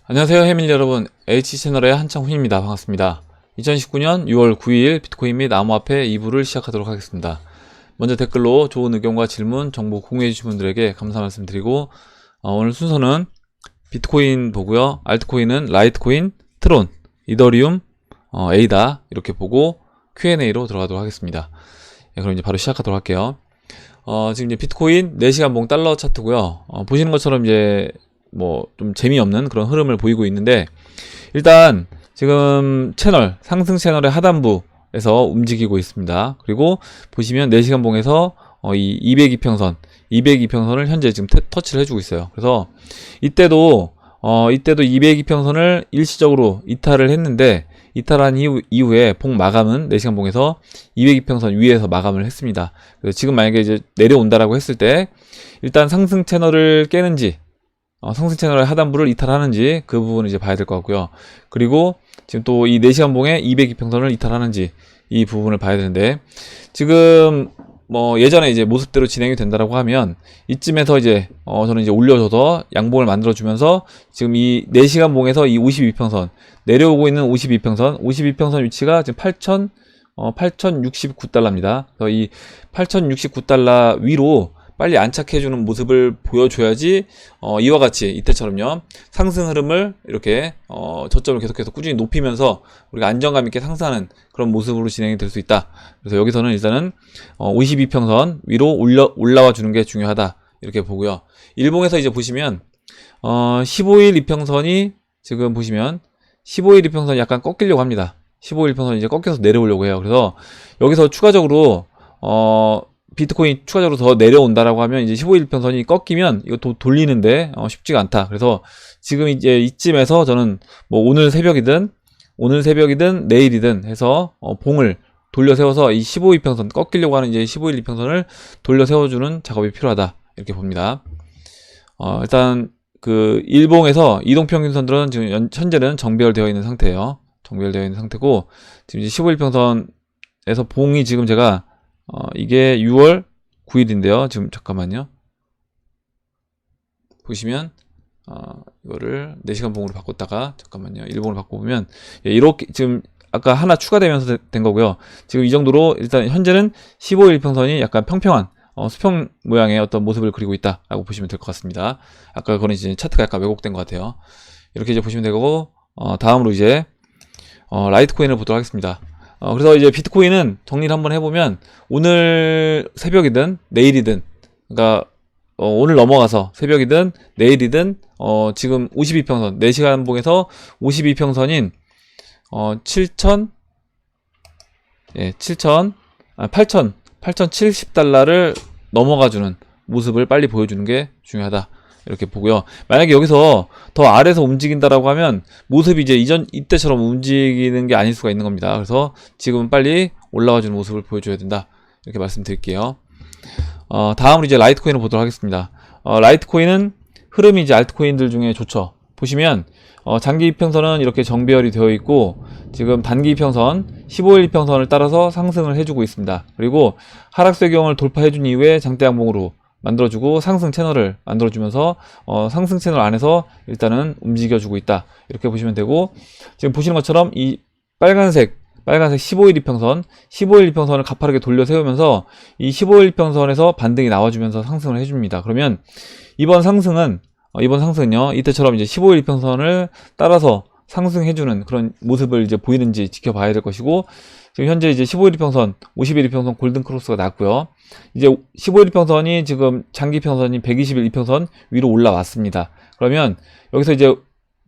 안녕하세요 해밀 여러분, H채널의 한창훈입니다. 반갑습니다. 2019년 6월 9일 비트코인 및 암호화폐 2부를 시작하도록 하겠습니다. 먼저 댓글로 좋은 의견과 질문, 정보 공유해 주신 분들에게 감사 말씀드리고, 오늘 순서는 비트코인 보고요. 알트코인은 라이트코인, 트론, 이더리움, 에이다 이렇게 보고 Q&A로 들어가도록 하겠습니다. 그럼 이제 바로 시작하도록 할게요. 지금 이제 비트코인 4시간 봉 달러 차트고요. 보시는 것처럼 이제 뭐 좀 재미없는 그런 흐름을 보이고 있는데, 일단 지금 상승 채널의 하단부에서 움직이고 있습니다. 그리고 보시면 4시간 봉에서 이 202평선을 현재 지금 터치를 해주고 있어요. 그래서 이때도 202평선을 일시적으로 이탈을 했는데, 이탈한 이후에 봉 마감은 4시간 봉에서 202평선 위에서 마감을 했습니다. 그래서 지금 만약에 이제 내려온다라고 했을 때, 일단 상승 채널을 깨는지, 상승 채널의 하단부를 이탈하는지, 그 부분을 이제 봐야 될 것 같고요. 그리고 지금 또 이 4시간 봉에 202평선을 이탈하는지, 이 부분을 봐야 되는데, 지금 뭐 예전에 이제 모습대로 진행이 된다라고 하면 이쯤에서 이제 저는 이제 올려줘서 양봉을 만들어주면서, 지금 이 4시간 봉에서 이 52평선 내려오고 있는 52평선 위치가 지금 8,069달러입니다. 그래서 이 8,069달러 위로 빨리 안착해주는 모습을 보여줘야지, 이와 같이 이때처럼요, 상승 흐름을 이렇게 저점을 계속해서 꾸준히 높이면서 우리가 안정감 있게 상승하는 그런 모습으로 진행이 될 수 있다. 그래서 여기서는 일단은 52평선 위로 올라와 주는 게 중요하다, 이렇게 보고요. 일봉에서 이제 보시면 15일 이평선이 지금 보시면 15일 이평선이 약간 꺾이려고 합니다. 15일 이평선이 이제 꺾여서 내려오려고 해요. 그래서 여기서 추가적으로 비트코인이 추가적으로 더 내려온다라고 하면, 이제 15일평선이 꺾이면 이거 돌리는데 쉽지가 않다. 그래서 지금 이제 이쯤에서 저는 뭐 오늘 새벽이든 내일이든 해서 봉을 돌려 세워서 이 15일평선 꺾이려고 하는 이제 15일 이평선을 돌려 세워주는 작업이 필요하다, 이렇게 봅니다. 일단 그 일봉에서 이동평균선들은 지금 현재는 정배열되어 있는 상태예요. 정배열되어 있는 상태고, 지금 이제 15일평선에서 봉이 지금 제가 이게 6월 9일인데요. 지금 잠깐만요. 보시면 이거를 4시간 봉으로 바꿨다가 잠깐만요. 일봉으로 바꿔보면, 이렇게 지금 아까 하나 추가되면서 된 거고요. 지금 이 정도로 일단 현재는 15일 평선이 약간 평평한 수평 모양의 어떤 모습을 그리고 있다라고 보시면 될 것 같습니다. 아까 그거는 이제 차트가 약간 왜곡된 것 같아요. 이렇게 이제 보시면 되고, 다음으로 이제 라이트코인을 보도록 하겠습니다. 그래서 이제 비트코인은 정리를 한번 해보면, 오늘 새벽이든 내일이든, 그러니까 오늘 넘어가서 새벽이든 내일이든 지금 52평선 4시간 봉에서 52평선인 8,070달러를 넘어가주는 모습을 빨리 보여주는 게 중요하다, 이렇게 보고요. 만약에 여기서 더 아래에서 움직인다라고 하면 모습이 이제 이때처럼 움직이는 게 아닐 수가 있는 겁니다. 그래서 지금은 빨리 올라와주는 모습을 보여줘야 된다, 이렇게 말씀드릴게요. 다음으로 이제 라이트코인을 보도록 하겠습니다. 라이트코인은 흐름이 이제 알트코인들 중에 좋죠. 보시면 장기 이평선은 이렇게 정배열이 되어 있고, 지금 단기 이평선 15일 이평선을 따라서 상승을 해주고 있습니다. 그리고 하락세경을 돌파해준 이후에 장대 양봉으로 만들어주고 상승 채널을 만들어주면서 상승 채널 안에서 일단은 움직여주고 있다, 이렇게 보시면 되고, 지금 보시는 것처럼 이 빨간색 15일 이평선을 가파르게 돌려 세우면서 이 15일 이평선에서 반등이 나와주면서 상승을 해줍니다. 그러면 이번 상승은요, 이때처럼 이제 15일 이평선을 따라서 상승해주는 그런 모습을 이제 보이는지 지켜봐야 될 것이고, 지금 현재 이제 15일 이평선, 50일 이평선 골든 크로스가 났고요. 이제 15일 이평선이 지금 장기 평선인 120일 이평선 위로 올라왔습니다. 그러면 여기서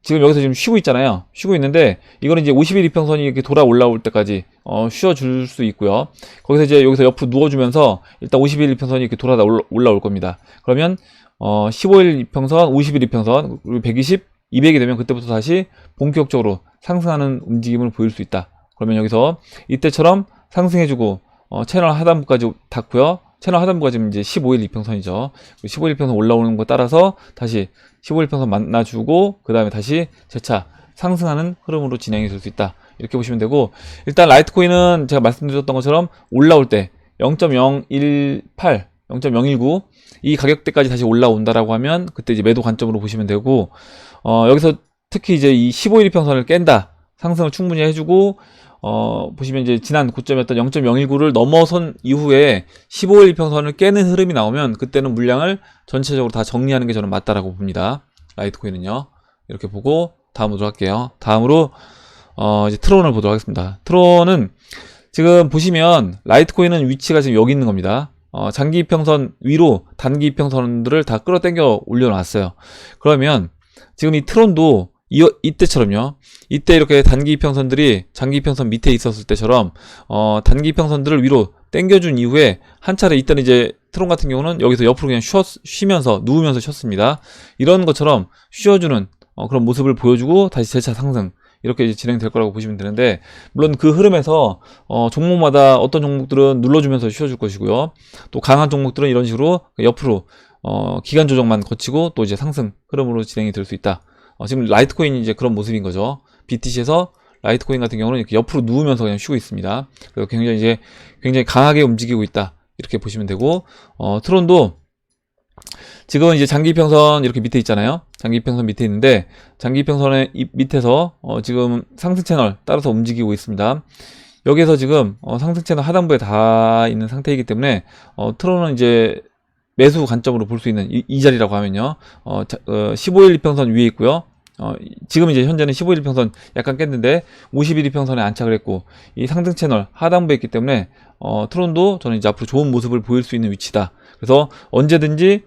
지금 쉬고 있잖아요. 쉬고 있는데, 이거는 이제 50일 이평선이 이렇게 돌아 올라올 때까지 쉬어줄 수 있고요. 거기서 이제 여기서 옆으로 누워주면서 일단 50일 이평선이 이렇게 돌아 올라올 겁니다. 그러면 15일 이평선, 50일 이평선, 그리고 120, 200이 되면 그때부터 다시 본격적으로 상승하는 움직임을 보일 수 있다. 그러면 여기서 이때처럼 상승해주고 채널 하단부까지 닿고요. 채널 하단부가 지금 이제 15일 이평선이죠. 15일 이평선 올라오는 거 따라서 다시 15일 이평선 만나주고, 그 다음에 다시 재차 상승하는 흐름으로 진행이 될 수 있다, 이렇게 보시면 되고, 일단 라이트코인은 제가 말씀드렸던 것처럼 올라올 때 0.018, 0.019 이 가격대까지 다시 올라온다라고 하면 그때 이제 매도 관점으로 보시면 되고, 여기서 특히 이제 이 15일이평선을 깬다. 상승을 충분히 해주고, 보시면 이제 지난 고점이었던 0.019를 넘어선 이후에 15일이평선을 깨는 흐름이 나오면 그때는 물량을 전체적으로 다 정리하는 게 저는 맞다라고 봅니다. 라이트코인은요. 이렇게 보고 다음으로 할게요. 다음으로 이제 트론을 보도록 하겠습니다. 트론은 지금 보시면 라이트코인은 위치가 지금 여기 있는 겁니다. 장기 이평선 위로 단기 이평선들을 다 끌어당겨 올려놨어요. 그러면 지금 이 트론도 이때처럼요. 이때 이렇게 단기 이평선들이 장기 이평선 밑에 있었을 때처럼 단기 이평선들을 위로 당겨준 이후에 한 차례 이때는 이제 트론 같은 경우는 여기서 옆으로 그냥 쉬면서 누우면서 쉬었습니다. 이런 것처럼 쉬어주는 그런 모습을 보여주고 다시 재차 상승 이렇게 이제 진행될 거라고 보시면 되는데, 물론 그 흐름에서 종목마다 어떤 종목들은 눌러주면서 쉬어줄 것이고요. 또 강한 종목들은 이런 식으로 옆으로 기간 조정만 거치고 또 이제 상승 흐름으로 진행이 될 수 있다. 지금 라이트코인이 이제 그런 모습인 거죠. BTC에서 라이트코인 같은 경우는 이렇게 옆으로 누우면서 그냥 쉬고 있습니다. 그래서 굉장히 강하게 움직이고 있다. 이렇게 보시면 되고, 트론도 지금은 이제 장기평선 이렇게 밑에 있잖아요. 장기평선 밑에 있는데, 장기평선의 밑에서 지금 상승 채널 따라서 움직이고 있습니다. 여기에서 지금 상승 채널 하단부에 다 있는 상태이기 때문에 트론은 이제 매수 관점으로 볼 수 있는 이 자리라고 하면요. 15일 이평선 위에 있고요. 지금 이제 현재는 15일 이평선 약간 깼는데 50일 이평선에 안착을 했고, 이 상승 채널 하단부에 있기 때문에 트론도 저는 이제 앞으로 좋은 모습을 보일 수 있는 위치다. 그래서 언제든지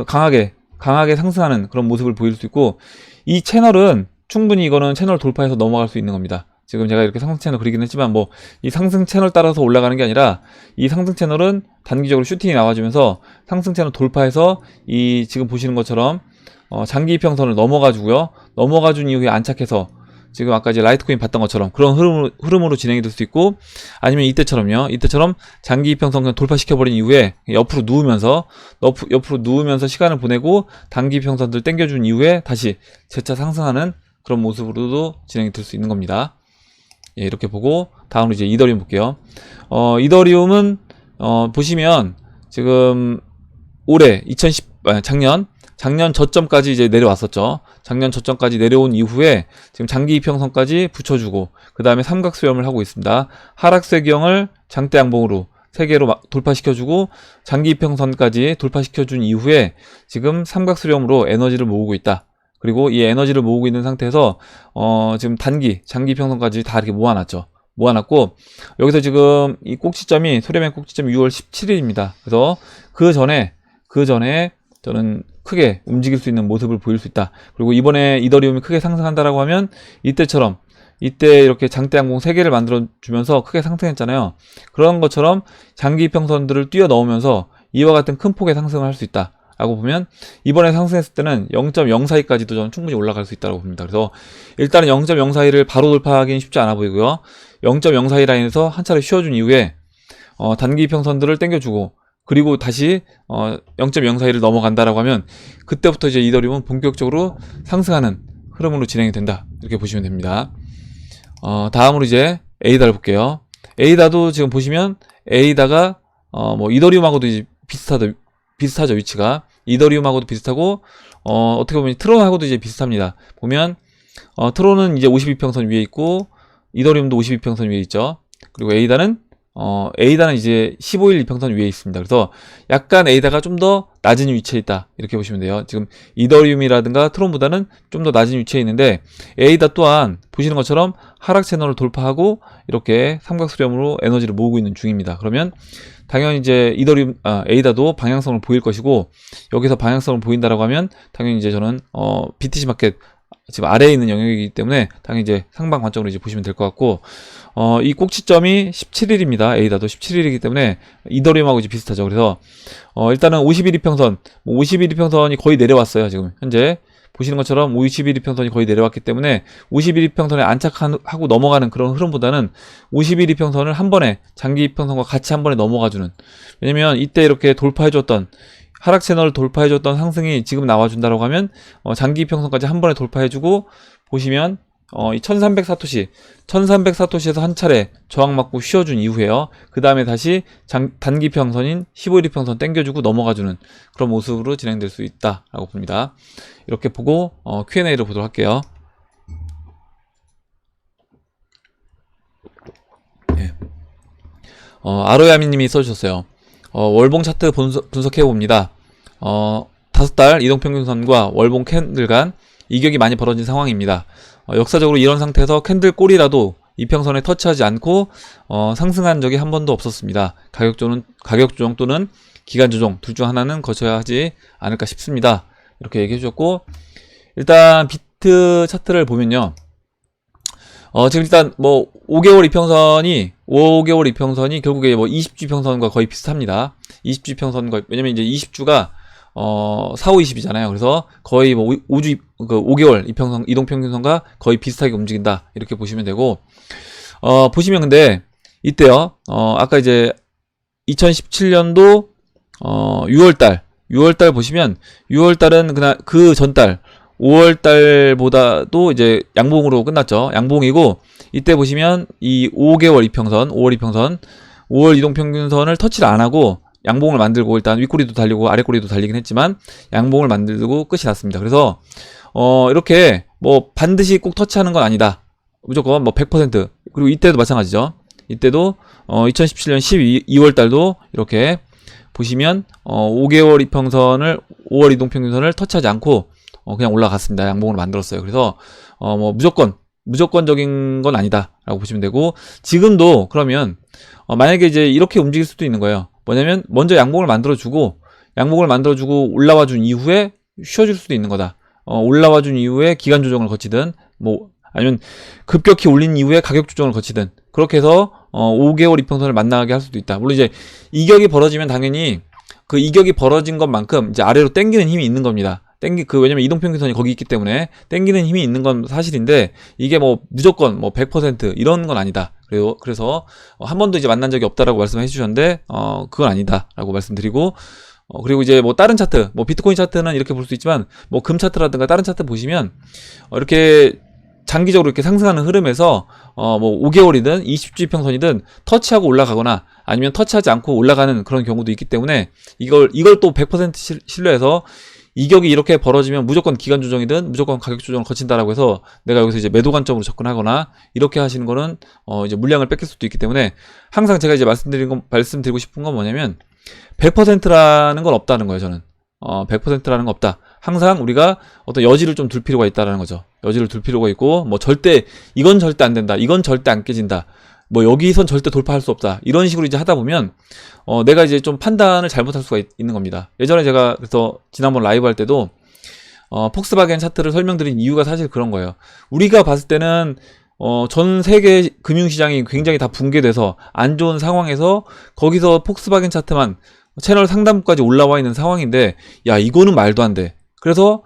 강하게 상승하는 그런 모습을 보일 수 있고, 이 채널은 충분히 이거는 채널 돌파해서 넘어갈 수 있는 겁니다. 지금 제가 이렇게 상승 채널 그리긴 했지만 뭐 이 상승 채널 따라서 올라가는 게 아니라 이 상승 채널은 단기적으로 슈팅이 나와주면서 상승 채널 돌파해서 이 지금 보시는 것처럼 장기 이평선을 넘어가주고요. 넘어가준 이후에 안착해서 지금 아까 이제 라이트코인 봤던 것처럼 그런 흐름으로 진행이 될 수 있고, 아니면 이때처럼요. 이때처럼 장기 이평선 그냥 돌파시켜버린 이후에 옆으로 누우면서 시간을 보내고 단기 이평선들 땡겨준 이후에 다시 재차 상승하는 그런 모습으로도 진행이 될 수 있는 겁니다. 예, 이렇게 보고 다음으로 이제 이더리움 볼게요. 이더리움은 보시면 지금 올해 작년 저점까지 이제 내려왔었죠. 작년 저점까지 내려온 이후에 지금 장기 이평선까지 붙여주고 그 다음에 삼각수렴을 하고 있습니다. 하락세경을 장대 양봉으로 3개로 돌파시켜주고 장기 이평선까지 돌파시켜준 이후에 지금 삼각수렴으로 에너지를 모으고 있다. 그리고 이 에너지를 모으고 있는 상태에서 지금 장기 평선까지 다 이렇게 모아놨고, 여기서 지금 이 꼭지점이 소래맨 꼭지점이 6월 17일입니다. 그래서 그 전에 저는 크게 움직일 수 있는 모습을 보일 수 있다. 그리고 이번에 이더리움이 크게 상승한다라고 하면 이때 이렇게 장대 양봉 3개를 만들어 주면서 크게 상승했잖아요. 그런 것처럼 장기 평선들을 뛰어넘으면서 이와 같은 큰 폭의 상승을 할 수 있다 라고 보면, 이번에 상승했을 때는 0.042까지도 저는 충분히 올라갈 수 있다고 봅니다. 그래서 일단은 0.042를 바로 돌파하기는 쉽지 않아 보이고요. 0.042 라인에서 한 차례 쉬어준 이후에 단기 평선들을 땡겨주고, 그리고 다시 0.041을 넘어간다라고 하면 그때부터 이제 이더리움은 본격적으로 상승하는 흐름으로 진행이 된다, 이렇게 보시면 됩니다. 다음으로 이제 에이다를 볼게요. 에이다도 지금 보시면 에이다가 뭐 이더리움하고도 이제 비슷하죠. 위치가 이더리움하고도 비슷하고 어떻게 보면 트론하고도 이제 비슷합니다. 보면 트론은 이제 52평선 위에 있고 이더리움도 52평선 위에 있죠. 그리고 에이다는 이제 15일 이평선 위에 있습니다. 그래서 약간 에이다가 좀 더 낮은 위치에 있다, 이렇게 보시면 돼요. 지금 이더리움이라든가 트론보다는 좀 더 낮은 위치에 있는데, 에이다 또한 보시는 것처럼 하락 채널을 돌파하고 이렇게 삼각수렴으로 에너지를 모으고 있는 중입니다. 그러면 당연히 이제 에이다도 방향성을 보일 것이고, 여기서 방향성을 보인다라고 하면 당연히 이제 저는 BTC 마켓 지금 아래에 있는 영역이기 때문에 당연히 이제 상방 관점으로 이제 보시면 될 것 같고, 이 꼭지점이 17일입니다. 에이다도 17일이기 때문에 이더리움하고 이제 비슷하죠. 그래서 일단은 51 이평선, 51 이평선이 거의 내려왔어요. 지금 현재 보시는 것처럼 51 이평선이 거의 내려왔기 때문에 51 이평선에 안착하고 넘어가는 그런 흐름보다는 51 이평선을 한 번에 장기 이평선과 같이 한 번에 넘어가주는, 왜냐면 이때 이렇게 돌파해줬던 하락 채널을 돌파해줬던 상승이 지금 나와준다라고 하면 장기 이평선까지 한 번에 돌파해주고, 보시면 이 1300사토시에서 한 차례 저항 맞고 쉬어준 이후에요. 그 다음에 다시 단기 평선인 15일 평선 땡겨주고 넘어가주는 그런 모습으로 진행될 수 있다라고 봅니다. 이렇게 보고 Q&A를 보도록 할게요. 아로야미님이 써주셨어요. 월봉 차트 분석해봅니다. 5달 이동평균선과 월봉 캔들 간 이격이 많이 벌어진 상황입니다. 역사적으로 이런 상태에서 캔들 꼬리라도 이평선에 터치하지 않고 상승한 적이 한 번도 없었습니다. 가격 조정 또는 기간 조정 둘 중 하나는 거쳐야 하지 않을까 싶습니다. 이렇게 얘기해 주셨고, 일단 비트 차트를 보면요. 지금 일단 뭐 5개월 이평선이 결국에 뭐 20주 이평선과 거의 비슷합니다. 20주 이평선과, 왜냐면 이제 20주가 4, 5, 20이잖아요. 그래서 거의 뭐 5개월 이평선, 이동평균선과 거의 비슷하게 움직인다. 이렇게 보시면 되고, 보시면 근데 이때요. 아까 이제 2017년도 6월달 보시면 6월달은 그날 그 전달 5월달보다도 이제 양봉으로 끝났죠. 양봉이고, 이때 보시면 이 5개월 이평선, 5월 이평선, 5월 이동평균선을 터치를 안 하고 양봉을 만들고, 일단 윗꼬리도 달리고 아랫꼬리도 달리긴 했지만 양봉을 만들고 끝이 났습니다. 그래서 이렇게 뭐 반드시 꼭 터치하는 건 아니다. 무조건 뭐 100%. 그리고 이때도 마찬가지죠. 이때도 2017년 12월 달도 이렇게 보시면 5개월 이평선을 5월 이동평균선을 터치하지 않고 그냥 올라갔습니다. 양봉을 만들었어요. 그래서 뭐 무조건적인 건 아니다라고 보시면 되고, 지금도 그러면 만약에 이제 이렇게 움직일 수도 있는 거예요. 뭐냐면 먼저 양봉을 만들어주고 올라와 준 이후에 쉬어줄 수도 있는 거다. 올라와 준 이후에 기간 조정을 거치든, 뭐 아니면 급격히 올린 이후에 가격 조정을 거치든, 그렇게 해서 5개월 이평선을 만나게 할 수도 있다. 물론 이제 이격이 벌어지면 당연히 그 이격이 벌어진 것만큼 이제 아래로 당기는 힘이 있는 겁니다. 왜냐면 이동평균선이 거기 있기 때문에 당기는 힘이 있는 건 사실인데, 이게 뭐 무조건 뭐 100% 이런 건 아니다. 그래서 한 번도 이제 만난 적이 없다라고 말씀해 주셨는데, 그건 아니다라고 말씀드리고, 그리고 이제 뭐 다른 차트, 뭐 비트코인 차트는 이렇게 볼 수 있지만, 뭐 금 차트라든가 다른 차트 보시면 이렇게 장기적으로 이렇게 상승하는 흐름에서 뭐 5개월이든 20주 이평선이든 터치하고 올라가거나 아니면 터치하지 않고 올라가는 그런 경우도 있기 때문에, 이걸 또 100% 신뢰해서 이격이 이렇게 벌어지면 무조건 기간 조정이든 무조건 가격 조정을 거친다라고 해서 내가 여기서 이제 매도 관점으로 접근하거나 이렇게 하시는 거는 이제 물량을 뺏길 수도 있기 때문에, 항상 제가 이제 말씀드리고 싶은 건 뭐냐면 100%라는 건 없다는 거예요. 저는 100%라는 건 없다. 항상 우리가 어떤 여지를 좀 둘 필요가 있다라는 거죠. 여지를 둘 필요가 있고, 뭐 이건 절대 안 된다, 이건 절대 안 깨진다, 뭐 여기선 절대 돌파할 수 없다, 이런 식으로 이제 하다 보면 내가 이제 좀 판단을 잘못할 수가 있는 겁니다. 예전에 제가 그래서 지난번 라이브 할 때도 폭스바겐 차트를 설명드린 이유가 사실 그런 거예요. 우리가 봤을 때는 전 세계 금융시장이 굉장히 다 붕괴돼서 안 좋은 상황에서 거기서 폭스바겐 차트만 채널 상단부까지 올라와 있는 상황인데, 야 이거는 말도 안 돼. 그래서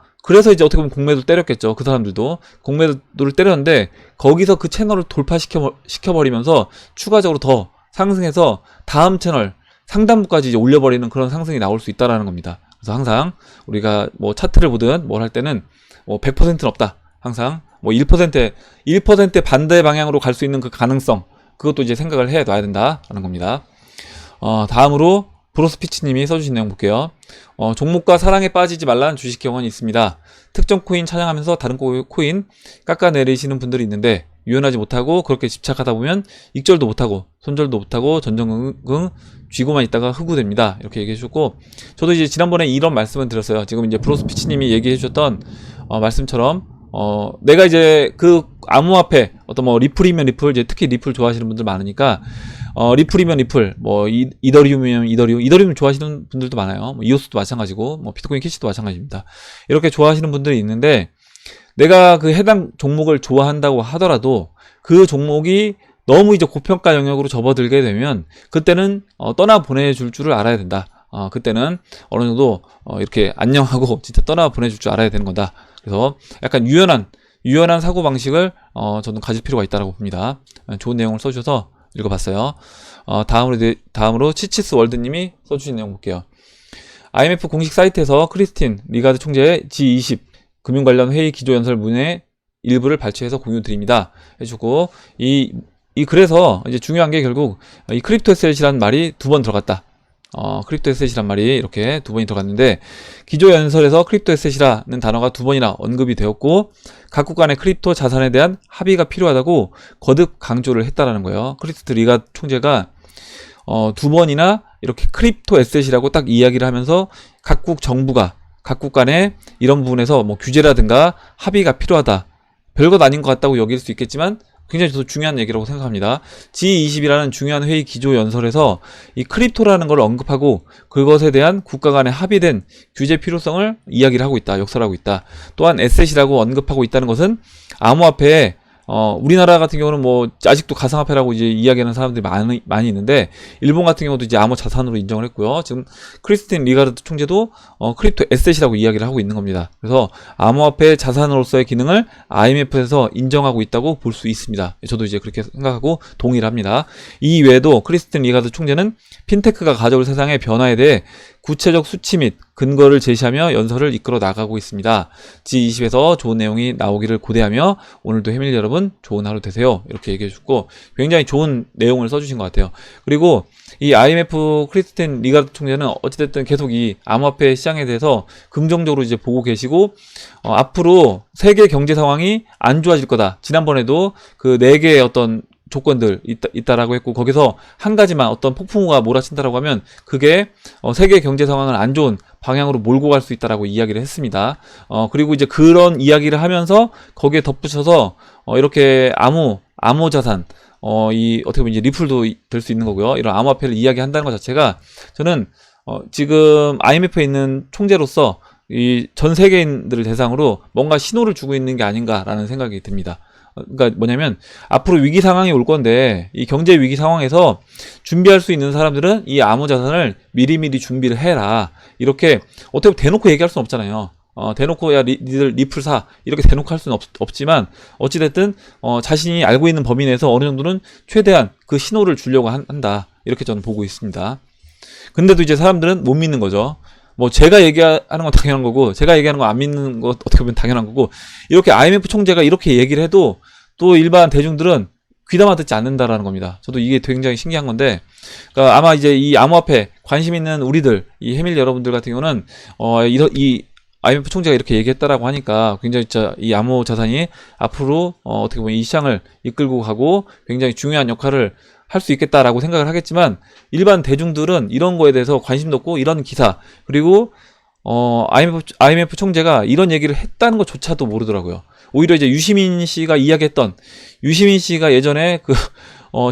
이제 어떻게 보면 공매도 때렸겠죠. 그 사람들도 공매도를 때렸는데, 거기서 그 채널을 돌파시켜버리면서 추가적으로 더 상승해서 다음 채널 상단부까지 이제 올려버리는 그런 상승이 나올 수 있다라는 겁니다. 그래서 항상 우리가 뭐 차트를 보든 뭘 할 때는 뭐 100%는 없다. 항상 뭐 1% 반대 방향으로 갈 수 있는 그 가능성, 그것도 이제 생각을 해야 놔야 된다라는 겁니다. 다음으로 브로스피치님이 써주신 내용 볼게요. 종목과 사랑에 빠지지 말라는 주식 경험이 있습니다. 특정 코인 찬양하면서 다른 코인 깎아내리시는 분들이 있는데, 유연하지 못하고 그렇게 집착하다 보면 익절도 못하고 손절도 못하고 전전긍긍 쥐고만 있다가 흑우됩니다. 이렇게 얘기해 주셨고, 저도 이제 지난번에 이런 말씀을 드렸어요. 지금 이제 브로스피치님이 얘기해 주셨던 말씀처럼 내가 이제 그 암호화폐 어떤 뭐 리플이면 리플, 이제 특히 리플 좋아하시는 분들 많으니까 리플이면 리플, 뭐 이더리움이면 이더리움 좋아하시는 분들도 많아요. 뭐 이오스도 마찬가지고, 뭐 비트코인 캐시도 마찬가지입니다. 이렇게 좋아하시는 분들이 있는데, 내가 그 해당 종목을 좋아한다고 하더라도 그 종목이 너무 이제 고평가 영역으로 접어들게 되면 그때는 떠나 보내줄 줄을 알아야 된다. 그때는 어느 정도 이렇게 안녕하고 진짜 떠나 보내줄 줄 알아야 되는 거다. 그래서 약간 유연한 사고 방식을 저는 가질 필요가 있다고 봅니다. 좋은 내용을 써주셔서 읽어봤어요. 다음으로 치치스 월드님이 써주신 내용 볼게요. IMF 공식 사이트에서 크리스틴 리가드 총재의 G20 금융 관련 회의 기조 연설문의 일부를 발췌해서 공유 드립니다. 해주고, 그래서 이제 중요한 게 결국 이 크립토 에셋이란 말이 2번 들어갔다. 크립토 에셋이란 말이 이렇게 2번이 들어갔는데, 기조 연설에서 크립토 에셋이라는 단어가 2번이나 언급이 되었고, 각국 간의 크립토 자산에 대한 합의가 필요하다고 거듭 강조를 했다라는 거예요. 크리스틴 리가드 총재가 두 번이나 이렇게 크립토 에셋이라고 딱 이야기를 하면서 각국 정부가 각국 간에 이런 부분에서 뭐 규제라든가 합의가 필요하다. 별것 아닌 것 같다고 여길 수 있겠지만 굉장히 더 중요한 얘기라고 생각합니다. G20이라는 중요한 회의 기조 연설에서 이 크립토라는 걸 언급하고 그것에 대한 국가 간에 합의된 규제 필요성을 이야기를 하고 있다. 역설하고 있다. 또한 에셋이라고 언급하고 있다는 것은 암호화폐에 우리나라 같은 경우는 뭐 아직도 가상화폐라고 이제 이야기하는 사람들이 많이 있는데 일본 같은 경우도 이제 암호 자산으로 인정을 했고요. 지금 크리스틴 리가르드 총재도 크립토 에셋이라고 이야기를 하고 있는 겁니다. 그래서 암호화폐 자산으로서의 기능을 IMF에서 인정하고 있다고 볼 수 있습니다. 저도 이제 그렇게 생각하고 동의를 합니다. 이 외에도 크리스틴 리가르드 총재는 핀테크가 가져올 세상의 변화에 대해 구체적 수치 및 근거를 제시하며 연설을 이끌어 나가고 있습니다. G20에서 좋은 내용이 나오기를 고대하며 오늘도 해밀 여러분 좋은 하루 되세요. 이렇게 얘기해 주고 굉장히 좋은 내용을 써주신 것 같아요. 그리고 이 IMF 크리스틴 리가르드 총재는 어찌됐든 계속 이 암호화폐 시장에 대해서 긍정적으로 이제 보고 계시고 앞으로 세계 경제 상황이 안 좋아질 거다. 지난번에도 그 4개의 어떤 조건들 있다라고 했고 거기서 한 가지만 어떤 폭풍우가 몰아친다라고 하면 그게 세계 경제 상황을 안 좋은 방향으로 몰고 갈 수 있다라고 이야기를 했습니다. 그리고 이제 그런 이야기를 하면서 거기에 덧붙여서 이렇게 암호 자산 이 어떻게 보면 이제 리플도 될 수 있는 거고요. 이런 암호화폐를 이야기한다는 것 자체가 저는 지금 IMF에 있는 총재로서 이 전 세계인들을 대상으로 뭔가 신호를 주고 있는 게 아닌가라는 생각이 듭니다. 그러니까 뭐냐면 앞으로 위기 상황이 올 건데 이 경제 위기 상황에서 준비할 수 있는 사람들은 이 암호 자산을 미리미리 준비를 해라. 이렇게 어떻게 대놓고 얘기할 수는 없잖아요. 대놓고 야 니들 리플 사 이렇게 대놓고 할 수는 없지만 어찌됐든 자신이 알고 있는 범위 내에서 어느 정도는 최대한 그 신호를 주려고 한다. 이렇게 저는 보고 있습니다. 근데도 이제 사람들은 못 믿는 거죠. 뭐 제가 얘기하는 건 당연한 거고 제가 얘기하는 거 안 믿는 거 어떻게 보면 당연한 거고 이렇게 IMF 총재가 이렇게 얘기를 해도 또 일반 대중들은 귀담아 듣지 않는다라는 겁니다. 저도 이게 굉장히 신기한 건데 그러니까 아마 이제 이 암호화폐 관심 있는 우리들 이 해밀 여러분들 같은 경우는 이 IMF 총재가 이렇게 얘기했다라고 하니까 굉장히 진짜 이 암호 자산이 앞으로 어떻게 보면 이 시장을 이끌고 가고 굉장히 중요한 역할을 할 수 있겠다라고 생각을 하겠지만 일반 대중들은 이런 거에 대해서 관심도 없고 이런 기사 그리고 IMF 총재가 이런 얘기를 했다는 것조차도 모르더라고요. 오히려 이제 유시민 씨가 예전에 그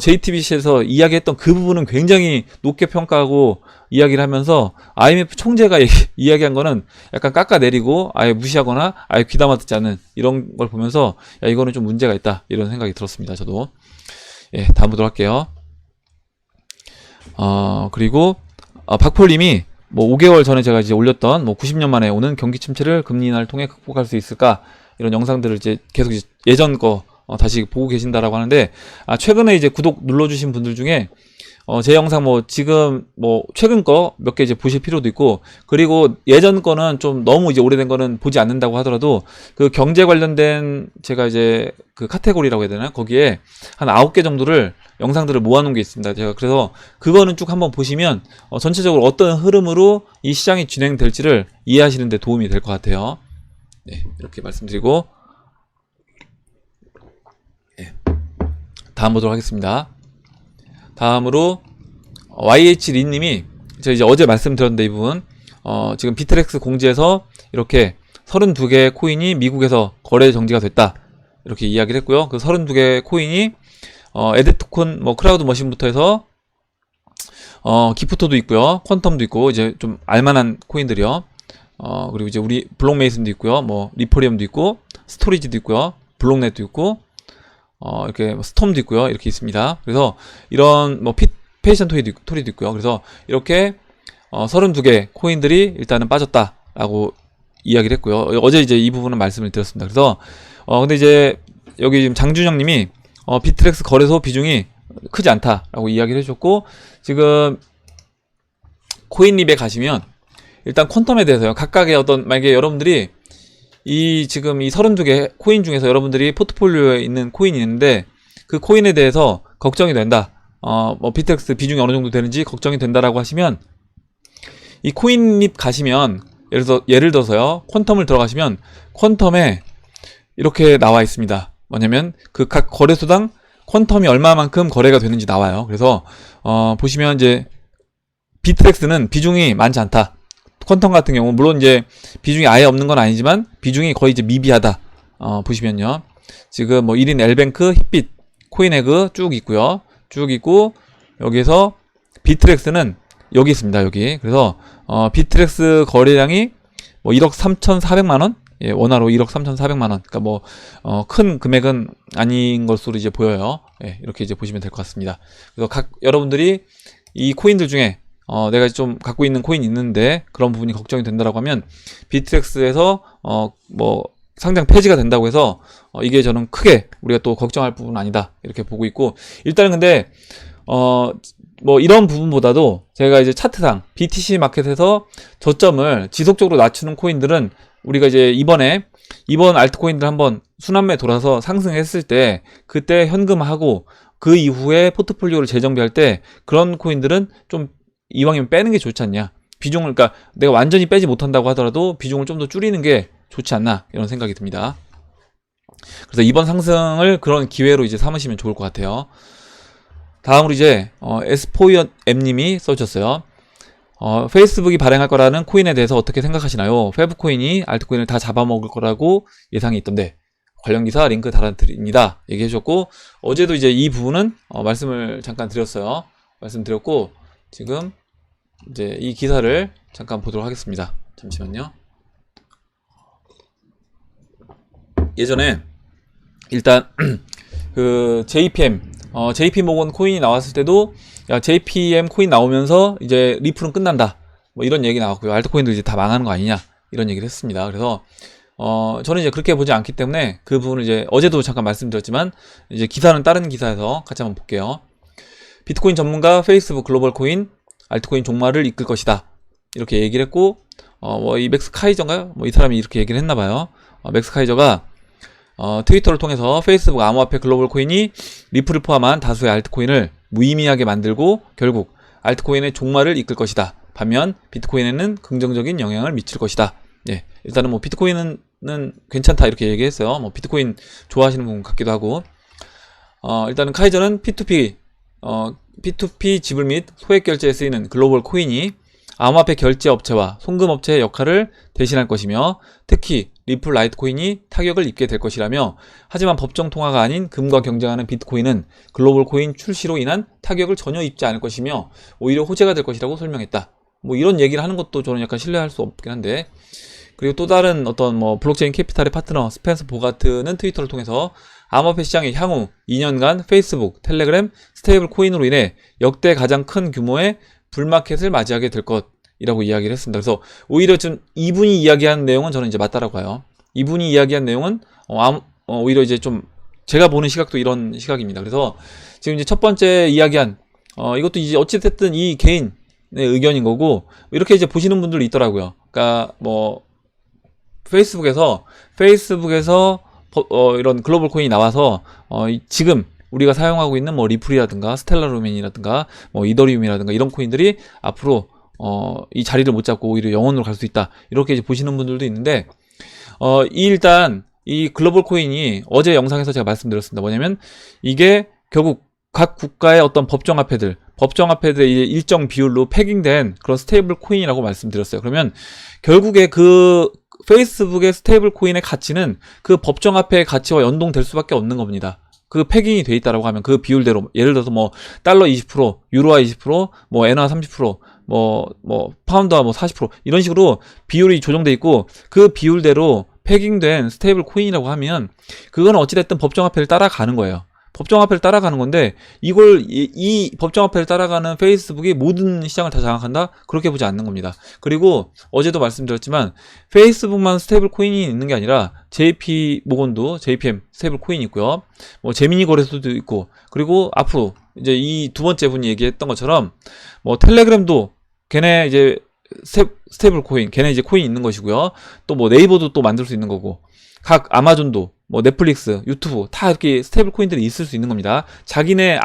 JTBC에서 이야기했던 그 부분은 굉장히 높게 평가하고 이야기를 하면서 IMF 총재가 이야기한 거는 약간 깎아내리고 아예 무시하거나 아예 귀담아 듣지 않는 이런 걸 보면서 야 이거는 좀 문제가 있다 이런 생각이 들었습니다. 저도. 예, 다음 보도록 할게요. 그리고 박폴님이 뭐 5개월 전에 제가 이제 올렸던 뭐 90년 만에 오는 경기 침체를 금리 인하를 통해 극복할 수 있을까 이런 영상들을 이제 계속 이제 예전 거 다시 보고 계신다라고 하는데 최근에 이제 구독 눌러주신 분들 중에 제 영상 뭐 지금 뭐 최근 거 몇 개 이제 보실 필요도 있고 그리고 예전 거는 좀 너무 이제 오래된 거는 보지 않는다고 하더라도 그 경제 관련된 제가 이제 그 카테고리라고 해야 되나 거기에 한 9개 정도를 영상들을 모아놓은 게 있습니다. 제가 그래서 그거는 쭉 한번 보시면 전체적으로 어떤 흐름으로 이 시장이 진행될지를 이해하시는 데 도움이 될 것 같아요. 네, 이렇게 말씀드리고 네, 다음 보도록 하겠습니다. 다음으로 YH린님이 제가 이제 어제 말씀드렸는데 이 부분 지금 비트렉스 공지에서 이렇게 32개 코인이 미국에서 거래 정지가 됐다 이렇게 이야기를 했고요. 그 32개 코인이 에드토큰 뭐 크라우드 머신부터 해서 기프토도 있고요, 퀀텀도 있고 이제 좀 알만한 코인들이요. 그리고 이제 우리 블록메이슨도 있고요, 뭐 리포리엄도 있고 스토리지도 있고요, 블록넷도 있고. 이렇게 스톰도 있고요. 이렇게 있습니다. 그래서 이런 뭐 페이션 토리도 있고요. 그래서 이렇게 32개 코인들이 일단은 빠졌다라고 이야기를 했고요. 어제 이제 이 부분은 말씀을 드렸습니다. 그래서 근데 이제 여기 지금 장준영 님이 비트렉스 거래소 비중이 크지 않다라고 이야기를 해주셨고 지금 코인립에 가시면 일단 퀀텀에 대해서요. 각각의 어떤 만약에 여러분들이 지금 이 32개 코인 중에서 여러분들이 포트폴리오에 있는 코인이 있는데 그 코인에 대해서 걱정이 된다. 뭐 비트렉스 비중이 어느 정도 되는지 걱정이 된다라고 하시면 이 코인립 가시면 예를 들어서요. 퀀텀을 들어가시면 퀀텀에 이렇게 나와 있습니다. 뭐냐면 그 각 거래소당 퀀텀이 얼마만큼 거래가 되는지 나와요. 그래서 보시면 이제 비트렉스는 비중이 많지 않다. 퀀텀 같은 경우 물론 이제 비중이 아예 없는 건 아니지만 비중이 거의 이제 미비하다. 보시면요. 지금 뭐 1인 엘뱅크, 힙빗, 코인에그 쭉 있고요. 쭉 있고 여기서 비트렉스는 여기 있습니다. 여기. 그래서 비트렉스 거래량이 뭐 1억 3,400만 원? 예, 원화로 1억 3,400만 원. 그러니까 뭐 큰 금액은 아닌 것으로 이제 보여요. 예, 이렇게 이제 보시면 될 것 같습니다. 그래서 여러분들이 이 코인들 중에 내가 좀 갖고 있는 코인이 있는데 그런 부분이 걱정이 된다라고 하면 비트렉스에서 뭐 상장 폐지가 된다고 해서 이게 저는 크게 우리가 또 걱정할 부분은 아니다 이렇게 보고 있고, 일단은 근데 뭐 이런 부분보다도 제가 이제 차트상 BTC 마켓에서 저점을 지속적으로 낮추는 코인들은 우리가 이제 이번 알트코인들 한번 순환매 돌아서 상승했을 때 그때 현금하고 그 이후에 포트폴리오를 재정비할 때 그런 코인들은 좀 이왕이면 빼는 게 좋지 않냐. 비중을, 그러니까 내가 완전히 빼지 못한다고 하더라도 비중을 좀 더 줄이는 게 좋지 않나 이런 생각이 듭니다. 그래서 이번 상승을 그런 기회로 이제 삼으시면 좋을 것 같아요. 다음으로 이제 S4M님이 써주셨어요. 페이스북이 발행할 거라는 코인에 대해서 어떻게 생각하시나요? 페브코인이 알트코인을 다 잡아먹을 거라고 예상이 있던데 관련 기사 링크 달아드립니다. 얘기해 주셨고, 어제도 이제 이 부분은 말씀을 잠깐 드렸어요. 말씀드렸고, 지금 이제 이 기사를 잠깐 보도록 하겠습니다. 잠시만요. 예전에 일단 그 JP모건 코인이 나왔을 때도 야, JPM 코인 나오면서 이제 리플은 끝난다 뭐 이런 얘기 나왔고요. 알트코인도 이제 다 망하는 거 아니냐 이런 얘기를 했습니다. 그래서 저는 이제 그렇게 보지 않기 때문에 그 부분을 이제 어제도 잠깐 말씀드렸지만 이제 기사는 다른 기사에서 같이 한번 볼게요. 비트코인 전문가 페이스북 글로벌 코인 알트코인 종말을 이끌 것이다 이렇게 얘기를 했고, 뭐 이 맥스 카이저인가요? 뭐 이 사람이 이렇게 얘기를 했나봐요. 맥스 카이저가 트위터를 통해서 페이스북 암호화폐 글로벌 코인이 리플을 포함한 다수의 알트코인을 무의미하게 만들고 결국 알트코인의 종말을 이끌 것이다. 반면 비트코인에는 긍정적인 영향을 미칠 것이다. 예, 일단은 뭐 비트코인은 괜찮다 이렇게 얘기했어요. 뭐 비트코인 좋아하시는 분 같기도 하고, 일단은 카이저는 P2P 지불 및 소액 결제에 쓰이는 글로벌 코인이 암호화폐 결제 업체와 송금 업체의 역할을 대신할 것이며 특히 리플 라이트코인이 타격을 입게 될 것이라며, 하지만 법정 통화가 아닌 금과 경쟁하는 비트코인은 글로벌 코인 출시로 인한 타격을 전혀 입지 않을 것이며 오히려 호재가 될 것이라고 설명했다. 뭐 이런 얘기를 하는 것도 저는 약간 신뢰할 수 없긴 한데, 그리고 또 다른 어떤 뭐 블록체인 캐피탈의 파트너 스펜서 보가트는 트위터를 통해서 암호화폐 시장의 향후 2년간 페이스북, 텔레그램, 스테이블 코인으로 인해 역대 가장 큰 규모의 불마켓을 맞이하게 될 것이라고 이야기를 했습니다. 그래서 오히려 좀 이분이 이야기한 내용은 저는 이제 맞다라고 봐요. 이분이 이야기한 내용은 오히려 이제 좀 제가 보는 시각도 이런 시각입니다. 그래서 지금 이제 첫 번째 이야기한 이것도 이제 어찌됐든 이 개인의 의견인 거고, 이렇게 이제 보시는 분들도 있더라고요. 그러니까 뭐 페이스북에서 이런 글로벌 코인이 나와서 지금 우리가 사용하고 있는 뭐 리플이라든가 스텔라루멘이라든가 뭐 이더리움이라든가 이런 코인들이 앞으로 이 자리를 못 잡고 오히려 영원으로 갈 수 있다 이렇게 이제 보시는 분들도 있는데, 일단 이 글로벌 코인이 어제 영상에서 제가 말씀드렸습니다. 뭐냐면 이게 결국 각 국가의 어떤 법정화폐들의 이제 일정 비율로 패깅된 그런 스테이블 코인이라고 말씀드렸어요. 그러면 결국에 그 페이스북의 스테이블 코인의 가치는 그 법정화폐의 가치와 연동될 수밖에 없는 겁니다. 그 패깅이 돼 있다라고 하면 그 비율대로, 예를 들어서 뭐 달러 20%, 유로화 20%, 뭐 엔화 30%, 뭐 파운드화 뭐 40% 이런 식으로 비율이 조정돼 있고 그 비율대로 패깅된 스테이블 코인이라고 하면 그거는 어찌됐든 법정화폐를 따라가는 거예요. 법정화폐를 따라가는 건데 이걸 이 법정화폐를 따라가는 페이스북이 모든 시장을 다 장악한다? 그렇게 보지 않는 겁니다. 그리고 어제도 말씀드렸지만 페이스북만 스테이블 코인이 있는 게 아니라 JP모건도 JPM 스테이블 코인이 있고요. 뭐 제미니 거래소도 있고, 그리고 앞으로 이제 이 두 번째 분이 얘기했던 것처럼 뭐 텔레그램도 걔네 이제 스테이블 코인, 걔네 이제 코인 있는 것이고요. 또 뭐 네이버도 또 만들 수 있는 거고, 각 아마존도 뭐 넷플릭스, 유튜브 다 이렇게 스테이블 코인들이 있을 수 있는 겁니다. 자기네